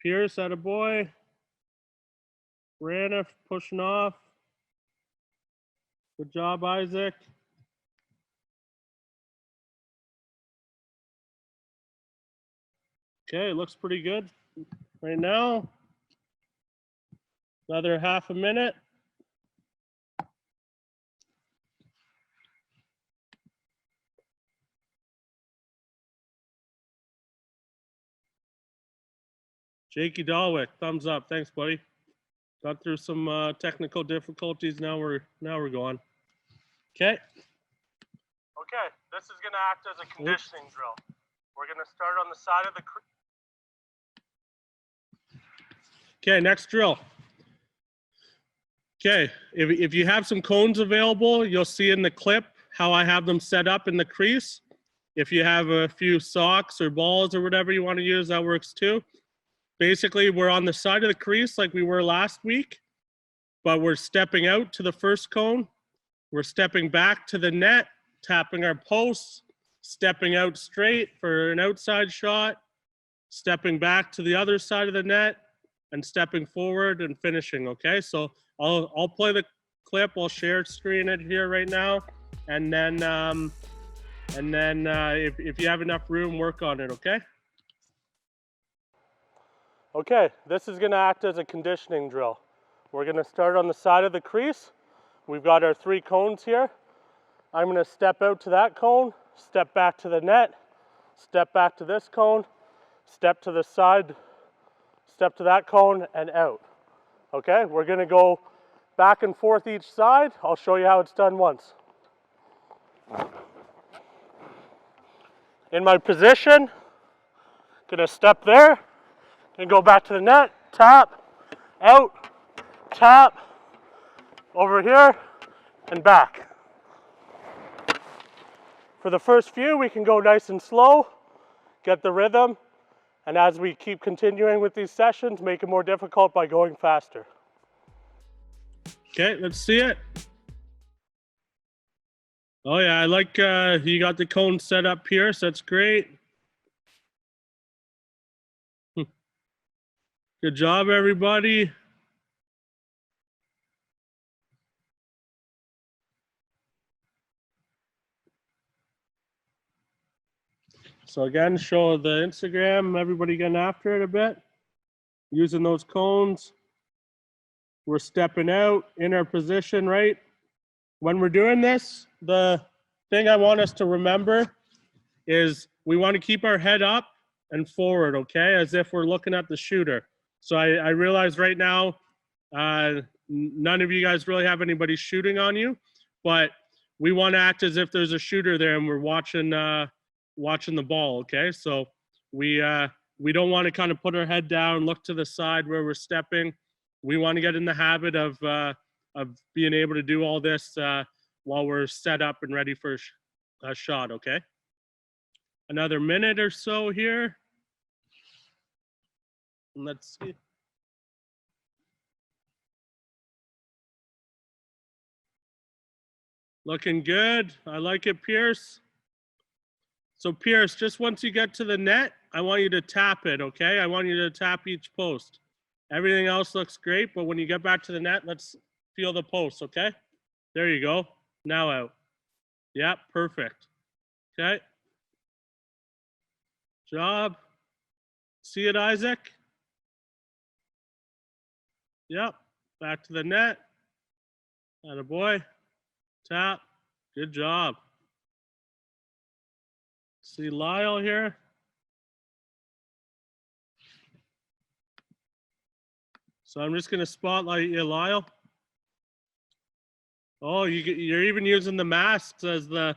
Pierce, attaboy. Braniff pushing off. Good job, Isaac. Okay, looks pretty good right now. Another half a minute. Jakey Dalwick, thumbs up. Thanks, buddy. Got through some technical difficulties. Now we're going. Okay. Okay, this is going to act as a conditioning drill. We're going to start on the side of the crease. Okay, next drill. Okay, if you have some cones available, you'll see in the clip how I have them set up in the crease. If you have a few socks or balls or whatever you want to use, that works too. Basically, we're on the side of the crease like we were last week, but we're stepping out to the first cone. We're stepping back to the net, tapping our posts, stepping out straight for an outside shot, stepping back to the other side of the net, and stepping forward and finishing, okay? So I'll play the clip. I'll share screen it here right now. And then if you have enough room, work on it, okay? Okay, this is going to act as a conditioning drill. We're going to start on the side of the crease. We've got our 3 cones here. I'm going to step out to that cone, step back to the net, step back to this cone, step to the side, step to that cone, and out. Okay, we're going to go back and forth each side. I'll show you how it's done once. In my position, going to step there, and go back to the net, tap, out, tap, over here, and back. For the first few, we can go nice and slow. get the rhythm, and as we keep continuing with these sessions, make it more difficult by going faster. Okay, let's see it. Oh yeah, I like you got the cone set up here, so that's great. Good job, everybody. So again, show the Instagram, everybody getting after it a bit, using those cones. We're stepping out in our position, right? When we're doing this, the thing I want us to remember is we want to keep our head up and forward, okay? As if we're looking at the shooter. So I realize right now, none of you guys really have anybody shooting on you, but we want to act as if there's a shooter there and we're watching the ball, okay? So we don't want to kind of put our head down, look to the side where we're stepping. We want to get in the habit of being able to do all this while we're set up and ready for a shot, okay? Another minute or so here. And let's see. Looking good. I like it, Pierce. So Pierce, just once you get to the net, I want you to tap it, okay? I want you to tap each post. Everything else looks great, but when you get back to the net, let's feel the post, okay? There you go. Now out. Yep, perfect. Okay. Job. See it, Isaac? Yep. Back to the net. Attaboy. Tap. Good job. See Lyle here. So I'm just going to spotlight you, Lyle. Oh, you're even using the masks as the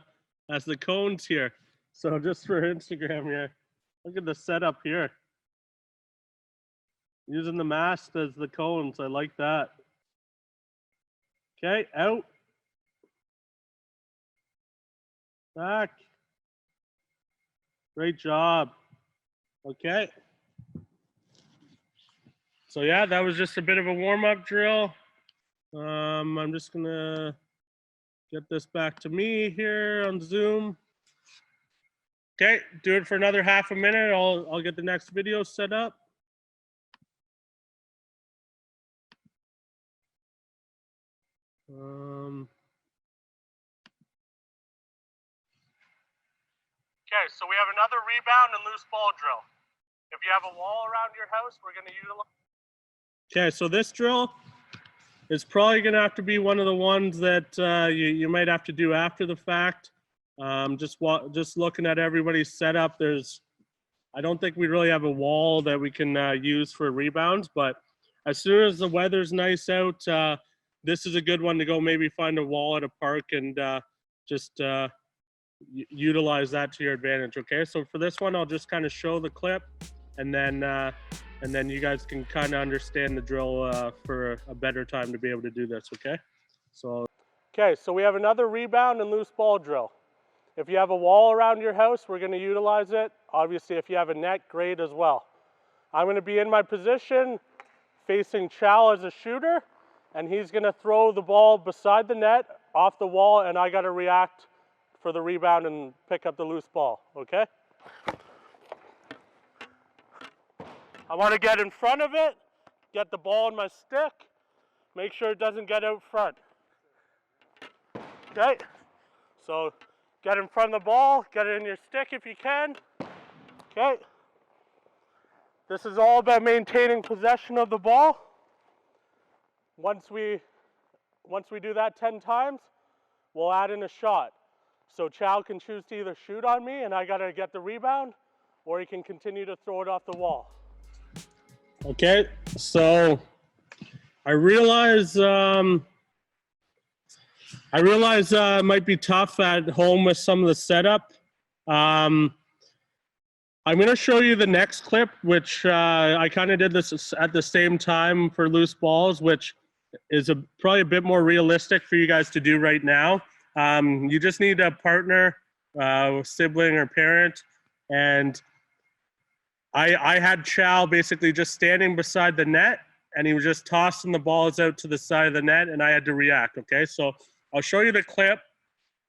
cones here. So just for Instagram here, look at the setup here. Using the masks as the cones, I like that. Okay, out. Back. Great job. Okay. So yeah, that was just a bit of a warm-up drill. I'm just gonna get this back to me here on Zoom. Okay, do it for another half a minute. I'll get the next video set up. Okay, so we have another rebound and loose ball drill. If you have a wall around your house, we're going to utilize. Okay, so this drill is probably going to have to be one of the ones that you might have to do after the fact. Just looking at everybody's setup, I don't think we really have a wall that we can use for rebounds, but as soon as the weather's nice out, this is a good one to go maybe find a wall at a park and just utilize that to your advantage. Okay, so for this one, I'll just kind of show the clip, and then you guys can kind of understand the drill for a better time to be able to do this. Okay, so we have another rebound and loose ball drill. If you have a wall around your house, we're going to utilize it. Obviously, if you have a net, great as well. I'm going to be in my position facing Chal as a shooter, and he's going to throw the ball beside the net off the wall, and I got to react for the rebound and pick up the loose ball, okay? I want to get in front of it, get the ball in my stick, make sure it doesn't get out front. Okay, so get in front of the ball, get it in your stick if you can. Okay, this is all about maintaining possession of the ball. Once we do that 10 times, we'll add in a shot. So Chal can choose to either shoot on me and I gotta get the rebound, or he can continue to throw it off the wall. Okay, so I realize it might be tough at home with some of the setup. I'm gonna show you the next clip, which I kind of did this at the same time for loose balls, which is probably a bit more realistic for you guys to do right now. You just need a partner, sibling or parent, and I had Chal basically just standing beside the net, and he was just tossing the balls out to the side of the net, and I had to react, okay? So I'll show you the clip.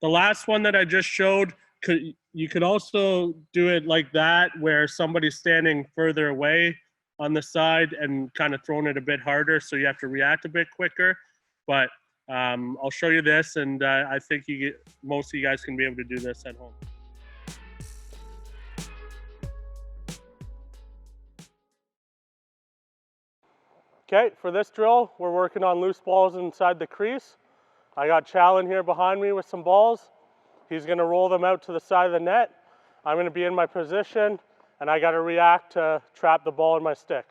The last one that I just showed, you could also do it like that, where somebody's standing further away on the side and kind of throwing it a bit harder, so you have to react a bit quicker. But I'll show you this, and I think most of you guys can be able to do this at home. Okay, for this drill, we're working on loose balls inside the crease. I got Challen here behind me with some balls. He's gonna roll them out to the side of the net. I'm gonna be in my position, and I gotta react to trap the ball in my stick.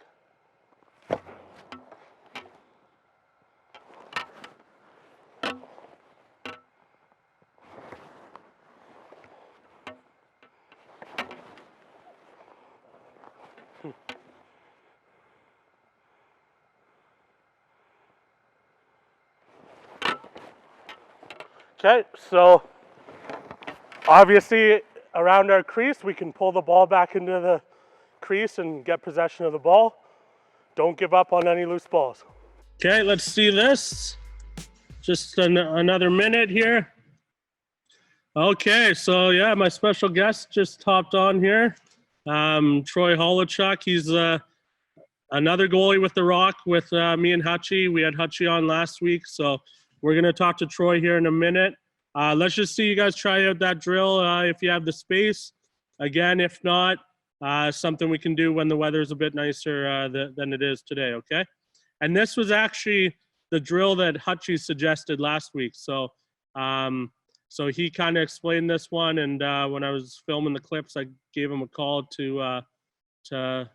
Okay, so obviously around our crease, we can pull the ball back into the crease and get possession of the ball. Don't give up on any loose balls. Okay, let's see this. Just another minute here. Okay, so yeah, my special guest just hopped on here. Troy Holowchuk, he's another goalie with the Rock with me and Hutchie. We had Hutchie on last week, so we're going to talk to Troy here in a minute. Let's just see you guys try out that drill if you have the space. Again, if not, something we can do when the weather is a bit nicer than it is today, okay? And this was actually the drill that Hutchie suggested last week. So so he kind of explained this one, and when I was filming the clips, I gave him a call to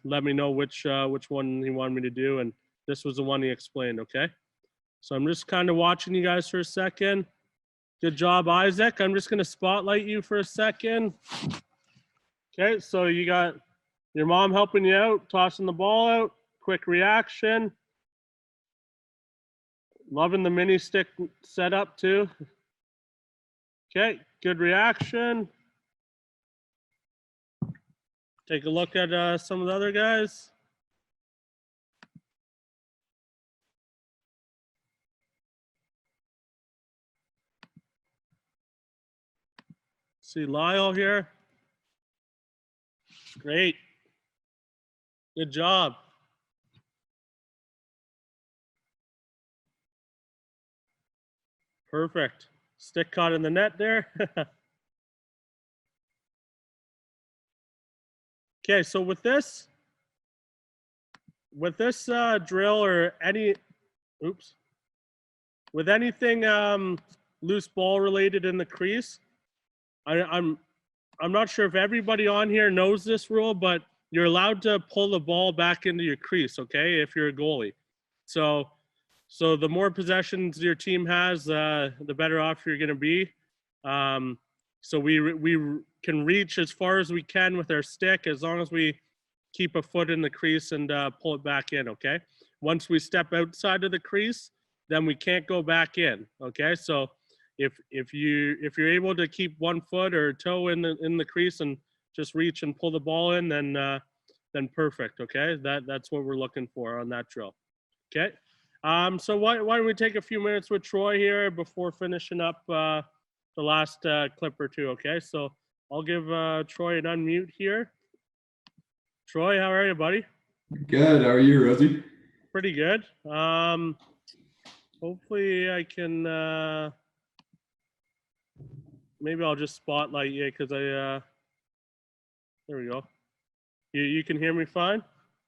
let me know which one he wanted me to do, and this was the one he explained, okay? So I'm just kind of watching you guys for a second. Good job, Isaac. I'm just going to spotlight you for a second. Okay, so you got your mom helping you out, tossing the ball out, quick reaction. Loving the mini stick setup too. Okay, good reaction. Take a look at some of the other guys. See Lyle here. Great. Good job. Perfect. Stick caught in the net there. Okay, so with this drill or with anything loose ball related in the crease, I'm not sure if everybody on here knows this rule, but you're allowed to pull the ball back into your crease, okay, if you're a goalie. So the more possessions your team has, the better off you're going to be. So we can reach as far as we can with our stick as long as we keep a foot in the crease and pull it back in, okay? Once we step outside of the crease, then we can't go back in, okay? So if you're able to keep 1 foot or toe in the crease and just reach and pull the ball in, then perfect, okay? That's what we're looking for on that drill, okay? So why don't we take a few minutes with Troy here before finishing up the last clip or two, okay? So I'll give Troy an unmute here. Troy, how are you, buddy? Good. How are you, Rosie? Pretty good. Hopefully I can, maybe I'll just spotlight you because there we go. You can hear me fine?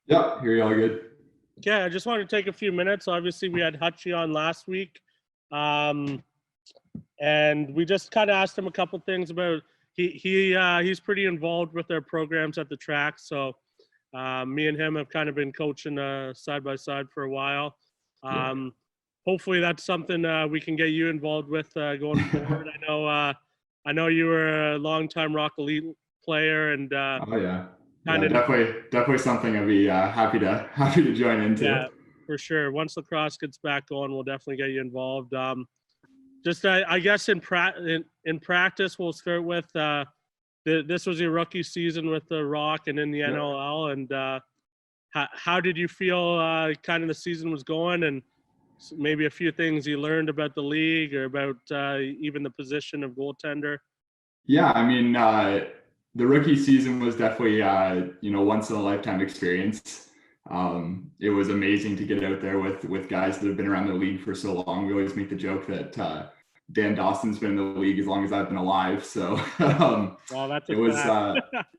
Yep, hear you all good. Okay, I just wanted to take a few minutes. Obviously, we had Hutchie on last week. And we just kind of asked him a couple things about, he's pretty involved with our programs at the TRAC. So me and him have kind of been coaching side by side for a while. Hopefully that's something we can get you involved with going forward. I know you were a longtime Rock Elite player, and oh yeah, definitely something I'd be happy to join into. Yeah, for sure. Once lacrosse gets back going, we'll definitely get you involved. Just I guess in practice, we'll start with this was your rookie season with the Rock and in the NLL, and how did you feel kind of the season was going, and maybe a few things you learned about the league or about even the position of goaltender? Yeah, I mean, the rookie season was definitely, once in a lifetime experience. It was amazing to get out there with guys that have been around the league for so long. We always make the joke that Dan Dawson's been in the league as long as I've been alive. So Well, that's it was,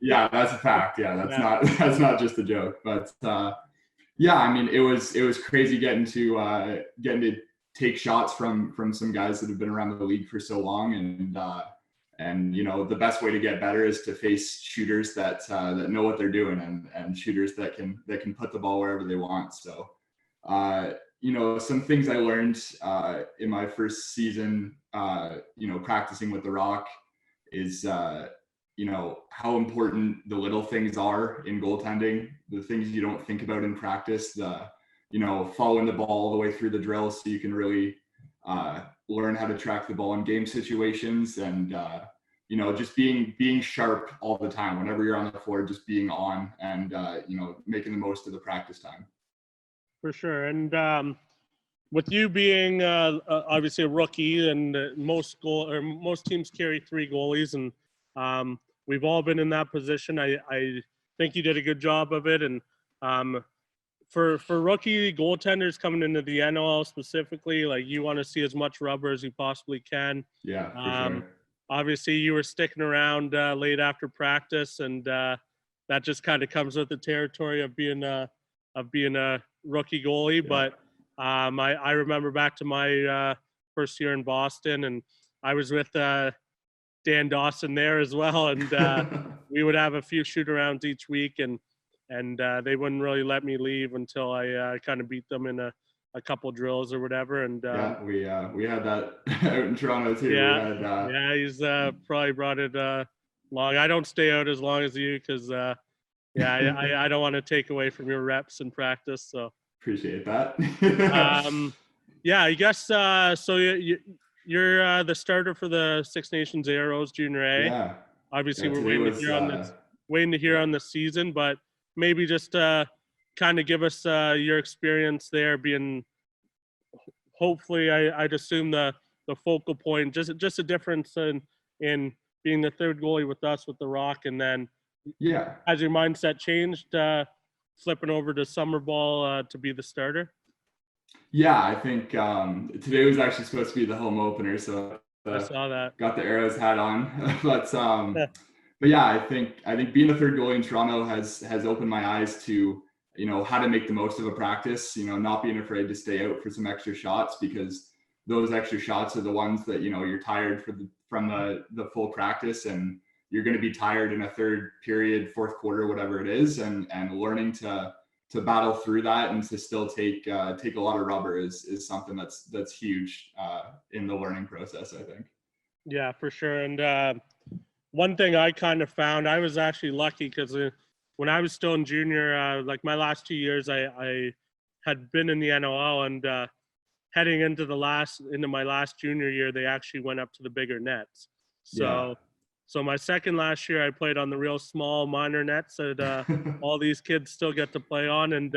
yeah, that's a fact. Yeah, that's not just a joke. But yeah, I mean, it was crazy getting to take shots from some guys that have been around the league for so long, and the best way to get better is to face shooters that know what they're doing, and shooters that can put the ball wherever they want. So some things I learned in my first season practicing with the Rock is how important the little things are in goaltending, the things you don't think about in practice, following the ball all the way through the drill so you can really learn how to track the ball in game situations, and just being sharp all the time whenever you're on the floor, just being on, and making the most of the practice time. For sure. And with you being obviously a rookie, and most teams carry 3 goalies, and we've all been in that position. I think you did a good job of it. And for rookie goaltenders coming into the NLL specifically, like, you want to see as much rubber as you possibly can. Yeah, for sure. Obviously, you were sticking around late after practice, and that just kind of comes with the territory of being a rookie goalie. Yeah. But I remember back to my first year in Boston, and I was with Dan Dawson there as well, and we would have a few shoot-arounds each week, and they wouldn't really let me leave until I kind of beat them in a couple drills or whatever. And yeah, we had that out in Toronto too. Yeah, he's probably brought it long. I don't stay out as long as you, because I don't want to take away from your reps in practice. So appreciate that. Yeah, I guess so. You're the starter for the Six Nations Arrows Junior A. Yeah. Obviously, Yeah, we're waiting to hear on the season, but maybe just kind of give us your experience there, being hopefully I'd assume the focal point, just a difference in being the third goalie with us with the Rock, and then has your mindset changed flipping over to summer ball to be the starter? Yeah, I think today was actually supposed to be the home opener, so I saw that. Got the Arrows hat on, but yeah, I think being the third goalie in Toronto has opened my eyes to how to make the most of a practice. Not being afraid to stay out for some extra shots, because those extra shots are the ones that you're tired from the full practice, and you're going to be tired in a third period, fourth quarter, whatever it is, and learning to battle through that and to still take a lot of rubber is something that's huge in the learning process, I think. Yeah, for sure. And one thing I kind of found, I was actually lucky, because when I was still in junior, like my last 2 years, I had been in the NLL, and heading into my last junior year, they actually went up to the bigger nets. So my second last year, I played on the real small minor nets that all these kids still get to play on. And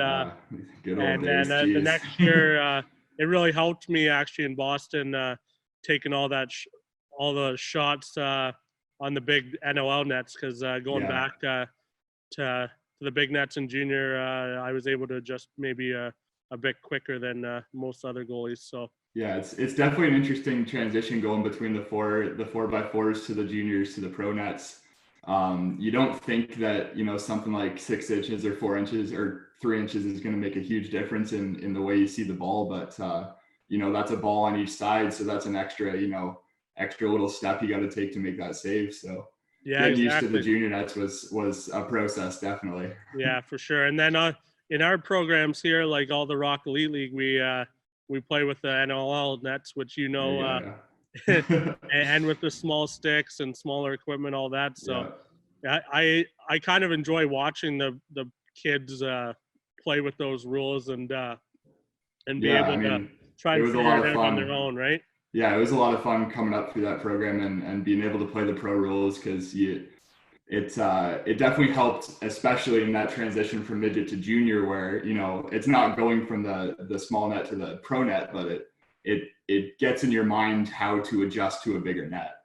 good old days, then the next year, it really helped me actually in Boston, taking all the shots on the big NOL nets, because going back to the big nets in junior, I was able to adjust maybe a bit quicker than most other goalies. So. Yeah, it's definitely an interesting transition going between the 4x4s to the juniors to the pro nets. You don't think that something like 6 inches or 4 inches or 3 inches is going to make a huge difference in the way you see the ball, but that's a ball on each side, so that's an extra little step you got to take to make that save. So getting used to the junior nets was a process, definitely. Yeah, for sure. And then in our programs here, like all the Rock Elite League, we play with the NLL nets, which and with the small sticks and smaller equipment, all that. So I kind of enjoy watching the kids play with those rules and be able to try and figure it out on their own, right? Yeah, it was a lot of fun coming up through that program and being able to play the pro rules, because it definitely helped, especially in that transition from midget to junior, where, you know, it's not going from the small net to the pro net, but it gets in your mind how to adjust to a bigger net.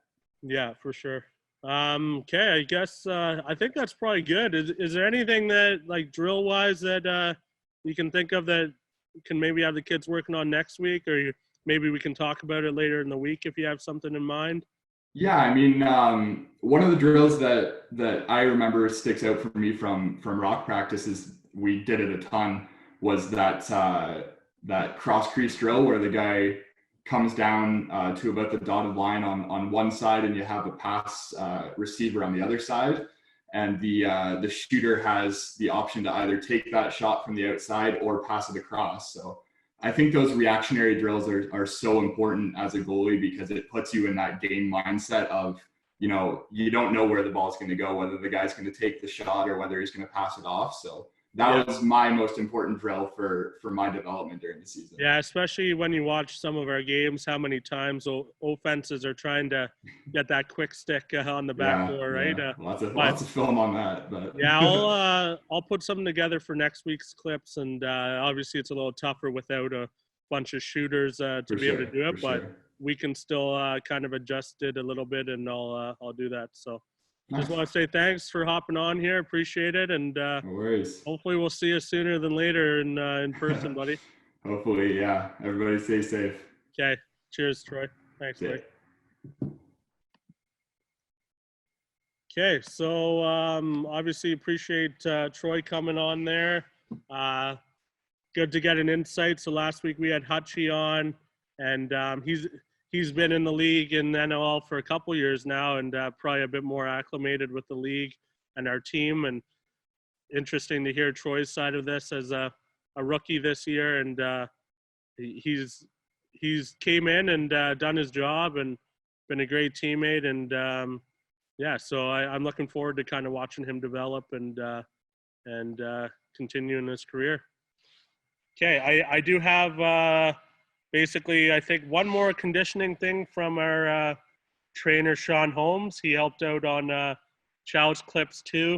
Yeah, for sure. Okay, I guess I think that's probably good. Is there anything that, like, drill wise, that you can think of that can maybe have the kids working on next week, or maybe we can talk about it later in the week if you have something in mind? Yeah, I mean, one of the drills that I remember sticks out for me from rock practice is we did it a ton, was that cross crease drill where the guy comes down to about the dotted line on one side, and you have a pass receiver on the other side, and the shooter has the option to either take that shot from the outside or pass it across. So I think those reactionary drills are so important as a goalie, because it puts you in that game mindset of, you know, you don't know where the ball's going to go, whether the guy's going to take the shot or whether he's going to pass it off. So that was my most important drill for my development during the season. Yeah, especially when you watch some of our games, how many times offenses are trying to get that quick stick on the back door, right? Yeah. Lots of film on that. But yeah, I'll put something together for next week's clips, and obviously it's a little tougher without a bunch of shooters to be able to do it, but we can still kind of adjust it a little bit, and I'll do that. So just want to say thanks for hopping on here. Appreciate it, and no worries. Hopefully we'll see you sooner than later in person, buddy. Hopefully, yeah. Everybody stay safe. Okay. Cheers, Troy. Thanks, buddy. Okay, so obviously appreciate Troy coming on there. Good to get an insight. So last week we had Hutchie on, and he's been in the league in NLL for a couple years now, and probably a bit more acclimated with the league and our team. And interesting to hear Troy's side of this as a rookie this year, and he's came in and done his job and been a great teammate, and yeah, so I'm looking forward to kind of watching him develop and continue in his career. Okay, I do have basically, I think, one more conditioning thing from our trainer, Sean Holmes. He helped out on challenge clips too.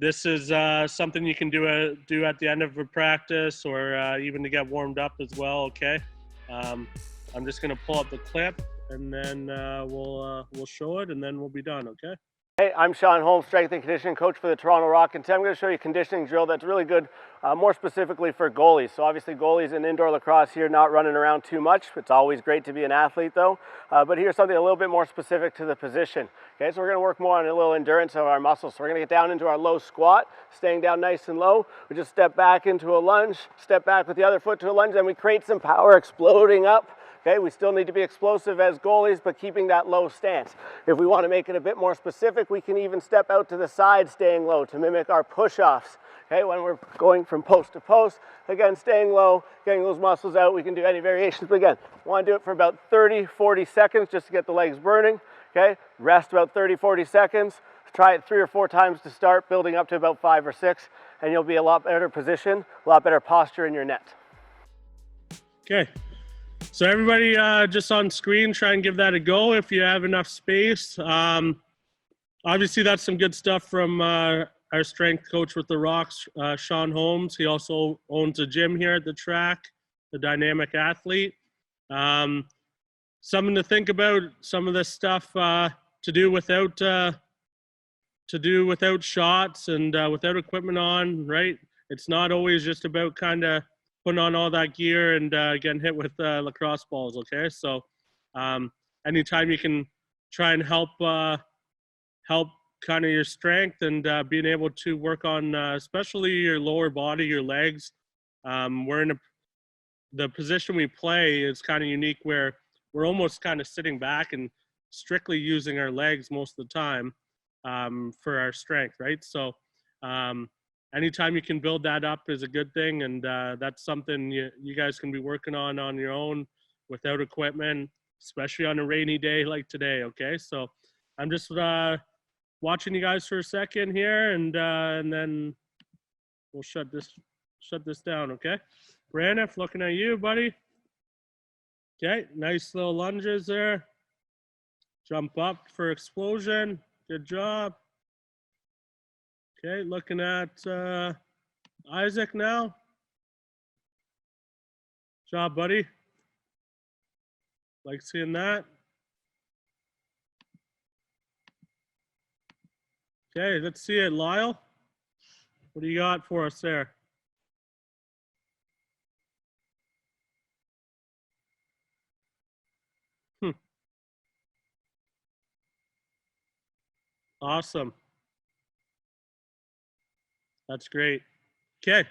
This is something you can do at the end of a practice, or even to get warmed up as well. Okay, I'm just gonna pull up the clip, and then we'll show it, and then we'll be done. Okay. Hey, I'm Sean Holmes, strength and conditioning coach for the Toronto Rock, and today I'm going to show you a conditioning drill that's really good, more specifically for goalies. So obviously goalies in indoor lacrosse here, not running around too much. It's always great to be an athlete though, but here's something a little bit more specific to the position. Okay, so we're going to work more on a little endurance of our muscles. So we're going to get down into our low squat, staying down nice and low. We just step back into a lunge, step back with the other foot to a lunge, and we create some power exploding up. Okay, we still need to be explosive as goalies, but keeping that low stance. If we want to make it a bit more specific, we can even step out to the side, staying low, to mimic our push-offs. Okay, when we're going from post to post, again, staying low, getting those muscles out. We can do any variations, but again, want to do it for about 30, 40 seconds just to get the legs burning. Okay, rest about 30, 40 seconds. Try it 3 or 4 times to start, building up to about 5 or 6, and you'll be a lot better position, a lot better posture in your net. Okay. So everybody just on screen, try and give that a go if you have enough space. Obviously, that's some good stuff from our strength coach with the Rocks, Sean Holmes. He also owns a gym here at the TRAC, the Dynamic Athlete. Something to think about, some of this stuff to do without shots and without equipment on, right? It's not always just about kind of putting on all that gear and getting hit with lacrosse balls, okay? So anytime you can try and help kind of your strength and being able to work on especially your lower body, your legs. We're in the position we play is kind of unique where we're almost kind of sitting back and strictly using our legs most of the time for our strength, right? So anytime you can build that up is a good thing, and that's something you guys can be working on your own without equipment, especially on a rainy day like today, okay? So I'm just watching you guys for a second here, and then we'll shut this down, okay? Braniff, looking at you, buddy. Okay, nice little lunges there. Jump up for explosion. Good job. Okay, looking at Isaac now. Job, buddy. Like seeing that. Okay, let's see it, Lyle. What do you got for us there? Awesome. That's great. Okay.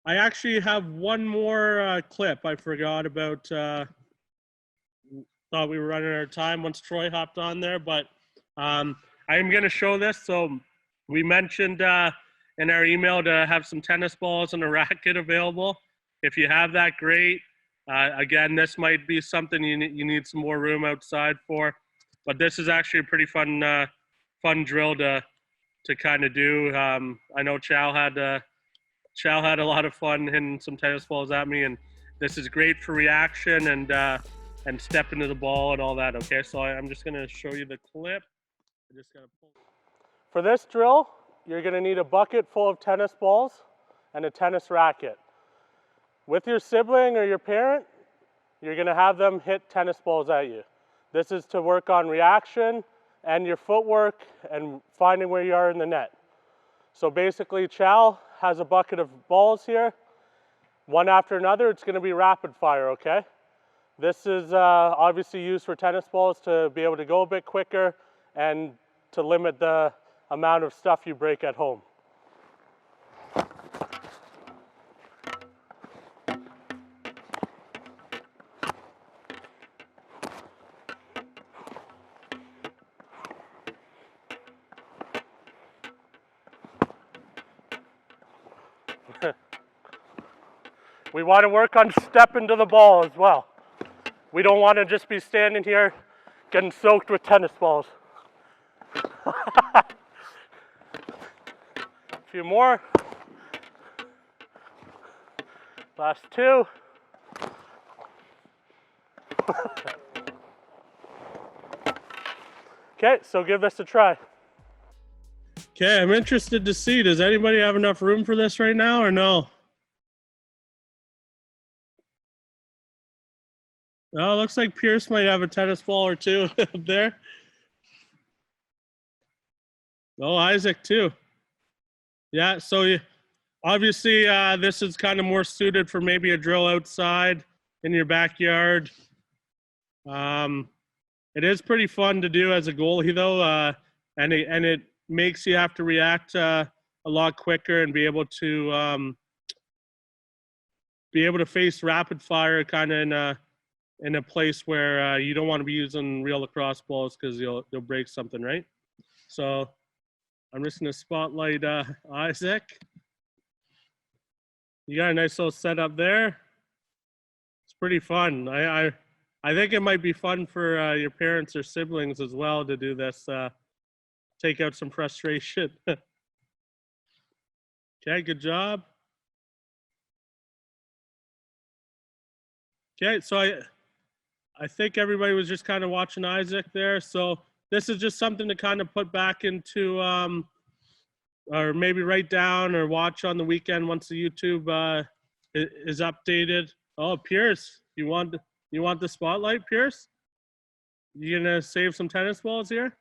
I actually have one more clip I forgot about. Thought we were running out of time once Troy hopped on there, but I am going to show this. So we mentioned in our email to have some tennis balls and a racket available. If you have that, great. Again, this might be something you need some more room outside for, but this is actually a pretty fun drill to kind of do. I know Chow had a lot of fun hitting some tennis balls at me, and this is great for reaction and step into the ball and all that. Okay, so I'm just gonna show you the clip. I just gotta pull. For this drill, you're gonna need a bucket full of tennis balls and a tennis racket. With your sibling or your parent, you're gonna have them hit tennis balls at you. This is to work on reaction and your footwork and finding where you are in the net. So basically, Chow has a bucket of balls here. One after another, it's gonna be rapid fire, okay? This is obviously used for tennis balls to be able to go a bit quicker and to limit the amount of stuff you break at home. We want to work on step into the ball as well. We don't want to just be standing here getting soaked with tennis balls. A few more. Last two. Okay, so give this a try. Okay, I'm interested to see, does anybody have enough room for this right now or no? Oh, looks like Pierce might have a tennis ball or two up there. Oh, Isaac too. Yeah, so obviously this is kind of more suited for maybe a drill outside in your backyard. It is pretty fun to do as a goalie though, and it makes you have to react a lot quicker and be able to face rapid fire kind of in a place where you don't want to be using real lacrosse balls because you'll break something, right? So I'm just gonna spotlight Isaac. You got a nice little setup there. It's pretty fun. I think it might be fun for your parents or siblings as well to do this. Take out some frustration. Okay, good job. Okay, so I think everybody was just kind of watching Isaac there. So this is just something to kind of put back into, or maybe write down or watch on the weekend once the YouTube is updated. Oh, Pierce, you want the spotlight, Pierce? You gonna save some tennis balls here?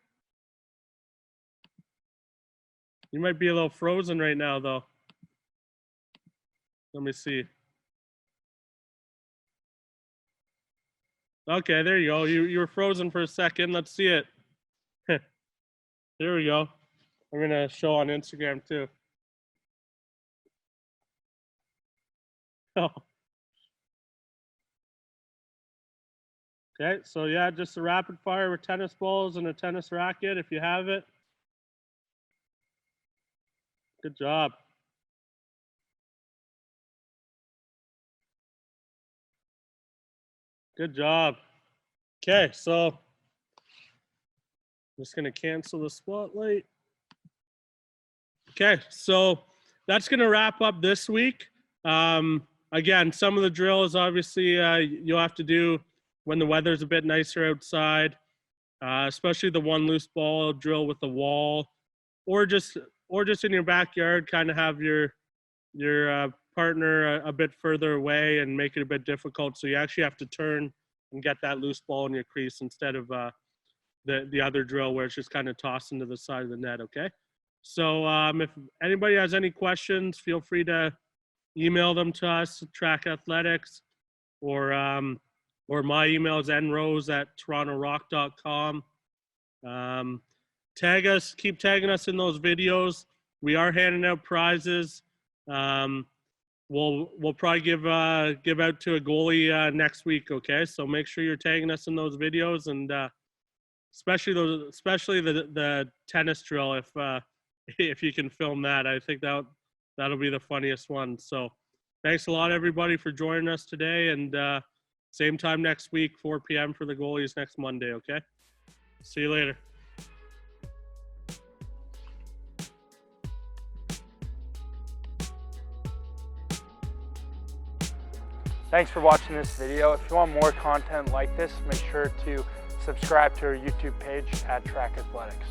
You might be a little frozen right now, though. Let me see. Okay, there you go. You were frozen for a second. Let's see it. There we go. I'm gonna show on Instagram too. Oh. Okay, so yeah, just a rapid fire with tennis balls and a tennis racket if you have it. Good job. Good job. Okay, so I'm just gonna cancel the spotlight. Okay, so that's gonna wrap up this week. Again, some of the drills obviously you'll have to do when the weather's a bit nicer outside. especially the one loose ball drill with the wall, or just in your backyard, kind of have your partner a bit further away and make it a bit difficult. So you actually have to turn and get that loose ball in your crease instead of the other drill where it's just kind of tossed into the side of the net. Okay. So if anybody has any questions, feel free to email them to us, TRAC Athletics, or my email is nrose@torontorock.com. Tag us, keep tagging us in those videos. We are handing out prizes. We'll probably give out to a goalie next week. Okay, so make sure you're tagging us in those videos, and especially the tennis drill. If you can film that, I think that'll be the funniest one. So thanks a lot, everybody, for joining us today, and same time next week, 4 p.m. for the goalies next Monday. Okay, see you later. Thanks for watching this video. If you want more content like this, make sure to subscribe to our YouTube page at TRAC Athletics.